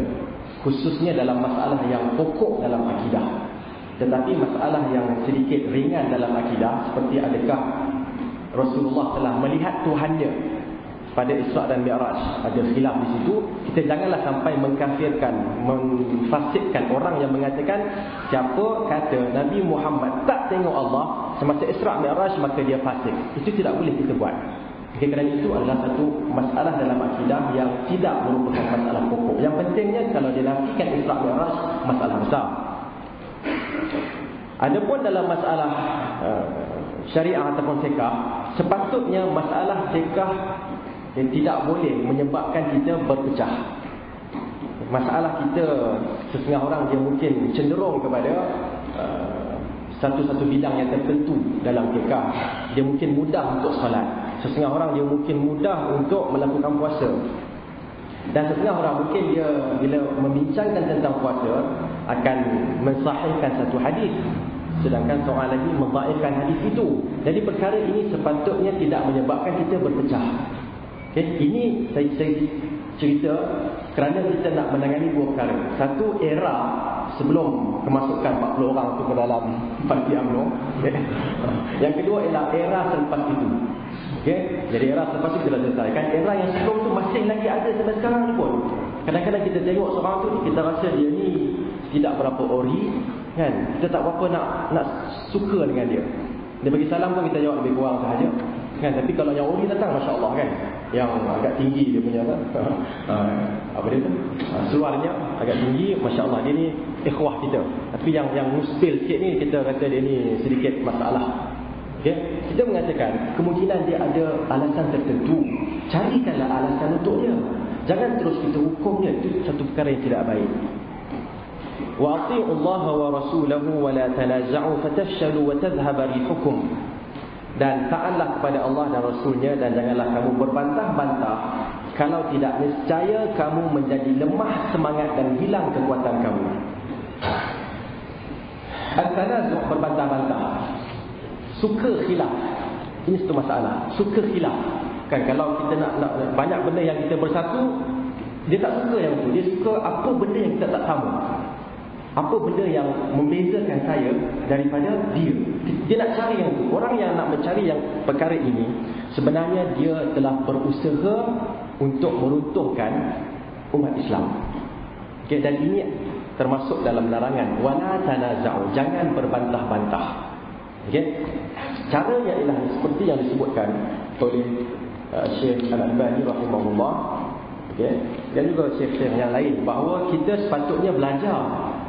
khususnya dalam masalah yang pokok dalam akidah. Tetapi masalah yang sedikit ringan dalam akidah, seperti adakah Rasulullah telah melihat Tuhannya pada Isra' dan Mi'raj, ada khilaf di situ. Kita janganlah sampai mengkafirkan, memfasidkan orang yang mengatakan siapa kata Nabi Muhammad tak tengok Allah semasa Isra' Mi'raj maka dia fasik. Itu tidak boleh kita buat. Kerana itu adalah satu masalah dalam akidah yang tidak merupakan masalah pokok. Yang pentingnya kalau dia nafikan Isra' Mi'raj, masalah besar. Adapun dalam masalah syariah ataupun fiqh, sepatutnya masalah fiqh tidak boleh menyebabkan kita berpecah. Masalah kita, setengah orang dia mungkin cenderung kepada satu-satu bidang yang tertentu dalam fiqh. Dia mungkin mudah untuk solat. Setengah orang dia mungkin mudah untuk melakukan puasa. Dan setengah orang mungkin dia bila membincangkan tentang puasa akan mensahihkan satu hadis, sedangkan seorang lagi mendhaifkan hadis itu. Jadi perkara ini sepatutnya tidak menyebabkan kita berpecah. Okay, ini saya cerita kerana kita nak menangani dua perkara. Satu, era sebelum kemasukan 40 orang itu ke dalam parti UMNO. Okay. Yang kedua ialah era selepas itu. Okay. Jadi era selepas itu telah selesaikan. Era yang sebelum itu masih lagi ada sampai sekarang ni pun. Kadang-kadang kita tengok seorang tu, kita rasa dia ni tidak berapa ori, kan? Kita tak berapa nak suka dengan dia. Dia bagi salam pun kita jawab lebih kurang sahaja. Kan, tapi kalau yang ori datang, masya-Allah kan. Yang agak tinggi dia punya apa dia tu? Seluarnya agak tinggi, masya-Allah, dia ni ikhwah kita. Tapi yang muspil sikit ni kita kata dia ni sedikit masalah. Okay? Kita mengatakan kemungkinan dia ada alasan tertentu. Carikanlah alasan untuk dia. Jangan terus kita hukum dia. Itu satu perkara yang tidak baik. Wa ati'u Allah wa rasulahu wa la tanaza'u fatafshalu wa tadhhab rihukum. Dan taatlah kepada Allah dan Rasulnya, dan janganlah kamu berbantah-bantah. Kalau tidak, nescaya kamu menjadi lemah semangat dan hilang kekuatan kamu. Al-tanazu' berbantah-bantah. Suka khilaf. Ini satu masalah. Suka khilaf. Kan kalau kita nak banyak benda yang kita bersatu, dia tak suka yang itu. Dia suka apa benda yang kita tak sama. Apa benda yang membezakan saya daripada dia. Dia nak cari yang itu. Orang yang nak mencari yang perkara ini, sebenarnya dia telah berusaha untuk meruntuhkan umat Islam. Okay, dan ini termasuk dalam larangan wala tanaza'u, jangan berbantah-bantah. Okay? Caranya ialah seperti yang disebutkan oleh Syekh Al-Albani rahimahullah, okay? Dan juga syekh-syekh yang lain, bahawa kita sepatutnya belajar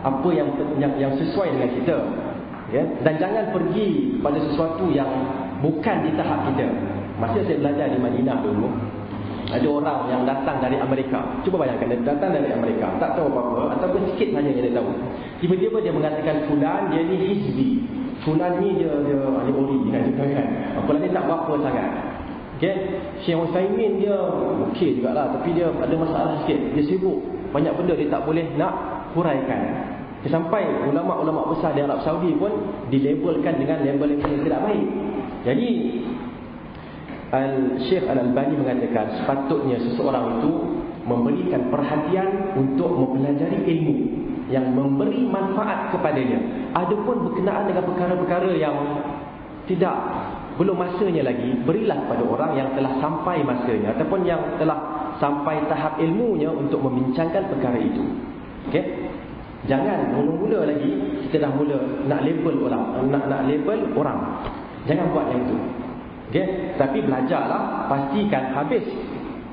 apa yang sesuai dengan kita, okay? Dan jangan pergi pada sesuatu yang bukan di tahap kita. Masa saya belajar di Madinah dulu, ada orang yang datang dari Amerika. Cuba bayangkan, dia datang dari Amerika, tak tahu apa-apa, ataupun sikit saja yang dia tahu. Tiba-tiba dia mengatakan fulan dia ni hizbi, fulan ni dia ori kan. Fulan ni tak berapa sangat. Okay? Syekh Utsaimin dia okey jugalah, tapi dia ada masalah sikit. Dia sibuk, banyak benda dia tak boleh nak huraikan. Sampai ulama-ulama besar di Arab Saudi pun dilabelkan dengan label yang tidak baik. Jadi Syekh Al-Albani mengatakan sepatutnya seseorang itu memberikan perhatian untuk mempelajari ilmu yang memberi manfaat kepadanya. Adapun berkenaan dengan perkara-perkara yang belum masanya lagi, berilah kepada orang yang telah sampai masanya ataupun yang telah sampai tahap ilmunya untuk membincangkan perkara itu. Okey? Jangan mula-mula lagi kita dah mula nak label orang, nak label orang. Jangan buat yang itu. Okay? Tapi belajarlah, pastikan habis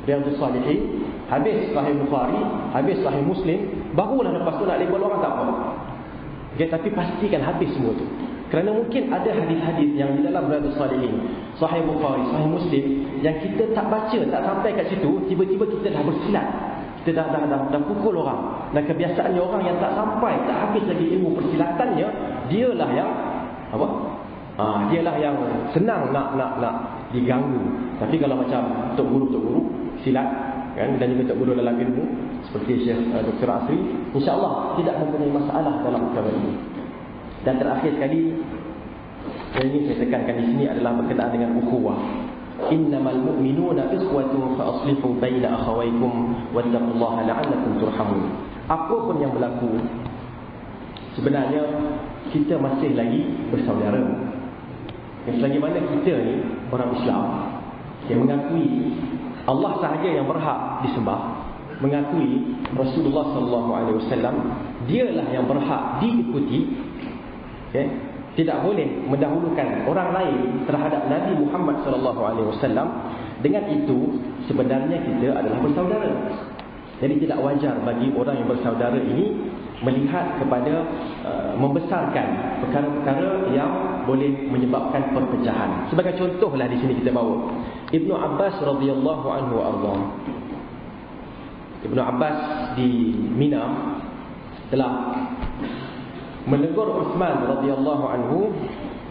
Riyadhus Shalihin, habis Sahih Bukhari, habis Sahih Muslim, barulah lepas tu nak label orang tak apa. Okay? Tapi pastikan habis semua tu. Kerana mungkin ada hadis-hadis yang di dalam Riyadhus Shalihin, Sahih Bukhari, Sahih Muslim, yang kita tak baca, tak sampai kat situ, tiba-tiba kita dah bersilat. Kita dah pukul orang. Dan kebiasaannya orang yang tak sampai, tak habis lagi ilmu persilatannya, dialah yang apa? Dialah yang senang nak diganggu. Tapi kalau macam tok guru silat kan, dan juga tok guru dalam ilmu seperti Syekh Dr. Asri, insya-Allah tidak mempunyai masalah dalam perkara ini. Dan terakhir sekali yang ingin saya tekankan di sini adalah berkenaan dengan ukhuwah. Innamal mu'minuna ikhwatun fa aslihu baina akhawaykum wattaqullaha la'allakum turhamun. Apa pun yang berlaku, sebenarnya kita masih lagi bersaudara. Selagi mana kita ni orang Islam yang mengakui Allah sahaja yang berhak disembah, mengakui Rasulullah sallallahu alaihi wasallam dialah yang berhak diikuti, okay? Tidak boleh mendahulukan orang lain terhadap Nabi Muhammad sallallahu alaihi wasallam. Dengan itu sebenarnya kita adalah bersaudara. Jadi tidak wajar bagi orang yang bersaudara ini melihat kepada membesarkan perkara-perkara yang boleh menyebabkan perpecahan. Sebagai contohlah di sini kita bawa Ibnu Abbas radhiyallahu anhu arda. Ibnu Abbas di Mina telah menegur Uthman radhiyallahu anhu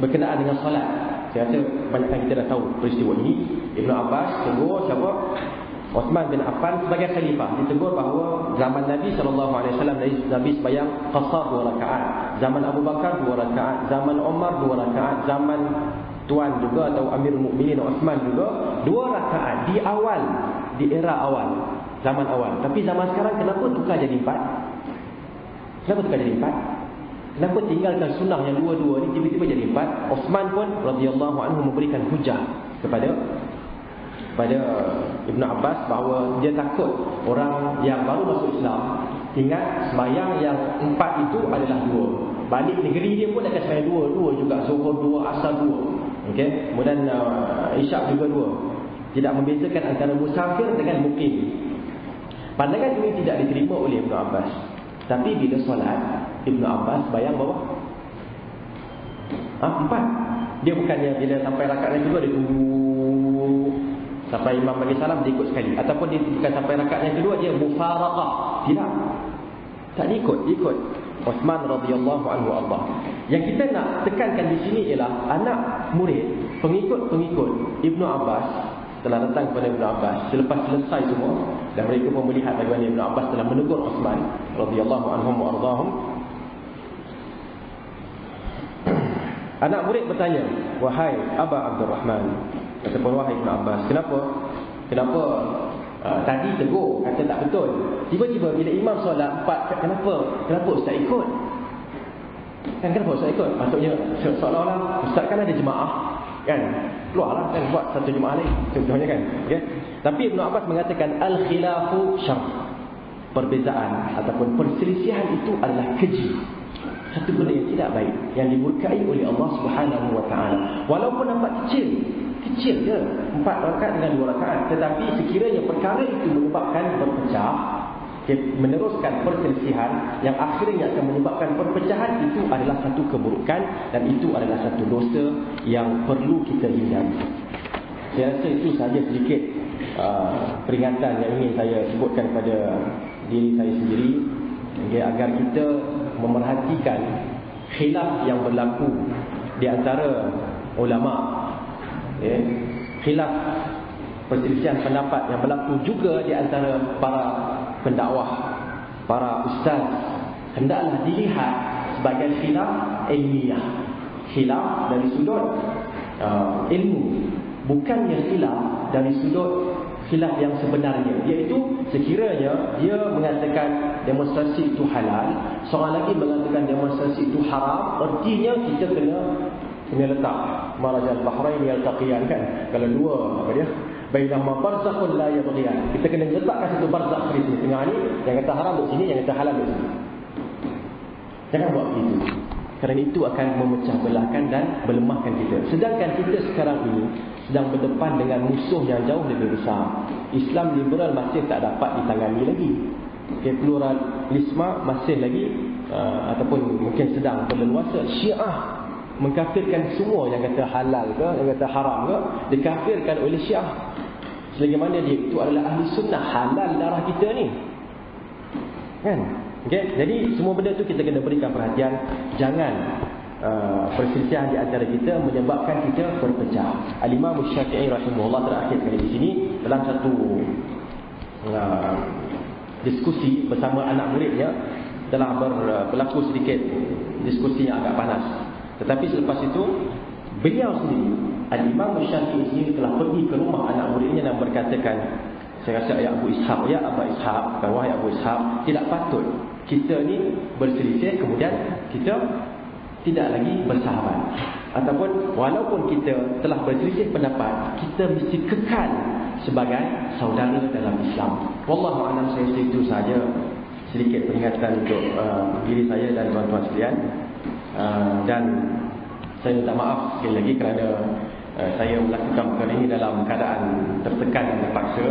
berkenaan dengan solat. Saya rasa banyakkan kita dah tahu peristiwa ini. Ibnu Abbas tegur siapa? Uthman bin Affan sebagai khalifah. Ditegur bahawa zaman Nabi SAW Nabi sembahyang qasar 2 rakaat, zaman Abu Bakar 2 rakaat, zaman Umar 2 rakaat, zaman tuan juga atau Amirul Mukminin Uthman juga 2 rakaat di awal, di era awal, zaman awal. Tapi zaman sekarang kenapa tukar jadi 4? Kenapa tukar jadi 4? Kenapa tinggalkan sunnah yang 2-2 ni tiba-tiba jadi 4? Uthman pun radhiyallahu anhu memberikan hujah kepada Ibnu Abbas bahawa dia takut orang yang baru masuk Islam ingat sembahyang yang 4 itu adalah 2. Balik negeri dia pun akan sembahyang 2 juga, Zuhur 2, Asar 2. Okey, kemudian Isyak juga 2. Tidak membezakan antara musafir dengan mukim. Pandangan ini tidak diterima oleh Ibnu Abbas. Tapi bila solat, Ibnu Abbas bayang bawah 4. Dia bukannya bila sampai rakaat yang kedua dia tunggu sampai imam bagi salam dia ikut sekali, ataupun dia bukan sampai rakaat yang kedua dia mufaraqah. Tidak. Tak ikut Uthman radhiyallahu anhu Allah. Yang kita nak tekankan di sini ialah anak murid, pengikut Ibnu Abbas telah datang kepada Ibnu Abbas selepas selesai semua, dan mereka pun melihat bagaimana Ibnu Abbas telah menegur Uthman radhiyallahu anhum wa ardahum. Anak murid bertanya, "Wahai Aba Abdurrahman," ataupun wahai Ibnu Abbas, kenapa tadi tegur kata tak betul, tiba-tiba bila imam solat 4, kenapa ustaz ikut? Kan kenapa ustaz ikut? Maksudnya seolah-olah ustaz kan ada jemaah, kan? Keluarlah kan buat satu jemaah lain, contohnya kan. Okay? Tapi Ibnu Abbas mengatakan al-khilafu syarr. Perbezaan ataupun perselisihan itu adalah keji. Satu benda yang tidak baik, yang dimurkai oleh Allah Subhanahu wa taala. Walaupun nampak kecil je, 4 rakaat dengan 2 rakaat, tetapi sekiranya perkara itu menyebabkan berpecah, meneruskan perselisihan yang akhirnya akan menyebabkan perpecahan, itu adalah satu keburukan dan itu adalah satu dosa yang perlu kita hindari. Saya rasa itu sahaja sedikit peringatan yang ingin saya sebutkan kepada diri saya sendiri, agar kita memerhatikan khilaf yang berlaku di antara ulama, khilaf perselisihan pendapat yang berlaku juga di antara para pendakwah, para ustaz. Hendaklah dilihat sebagai khilaf ilmiah, khilaf dari sudut ilmu, bukannya khilaf dari sudut khilaf yang sebenarnya, iaitu sekiranya dia mengatakan demonstrasi itu halal, seorang lagi mengatakan demonstrasi itu haram, artinya kita kena letak marajal bahrain yaltaqiyan, kan? Kalau dua apa dia bainahuma barzakhun la yabghiyan, kita kena letakkan satu barzakh di tengah ni, yang kata haram duduk sini, yang kata halal duduk sini. Jangan buat begitu, kerana itu akan memecah belahkan dan melemahkan kita. Sedangkan kita sekarang ini sedang berdepan dengan musuh yang jauh lebih besar. Islam liberal masih tak dapat ditangani lagi. Pluralisme masih lagi ataupun mungkin sedang berleluasa. Syiah mengkafirkan semua yang kata halal ke, yang kata haram ke, dikafirkan oleh Syiah. Selagi mana dia itu adalah ahli sunnah, halal darah kita ni, kan? Okay? Jadi semua benda tu kita kena berikan perhatian. Jangan perselisihan di antara kita menyebabkan kita berpecah. Al-Imam Syafi'i rahimahullah terakhir kali di sini dalam satu diskusi bersama anak muridnya telah berlaku sedikit diskusi yang agak panas. Tetapi selepas itu beliau sendiri, Al-Imam Syafi'i sendiri telah pergi ke rumah anak muridnya dan berkatakan, saya rasa ya Abu Ishaq, ya Abu Ishaq, wahai Abu Ishaq, tidak patut kita ni berselisih kemudian kita tidak lagi bersahabat, ataupun walaupun kita telah berselisih pendapat, kita mesti kekal sebagai saudara dalam Islam. Wallahu a'lam. Saya itu saja sedikit peringatan untuk diri saya dan tuan-tuan sekalian, dan saya minta maaf sekali lagi kerana saya melakukan perkara ini dalam keadaan tertekan dan terpaksa.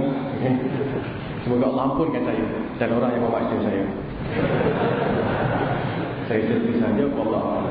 Semoga Allah ampunkan saya dan orang yang memaksa saya. Saya selesai saja. Allah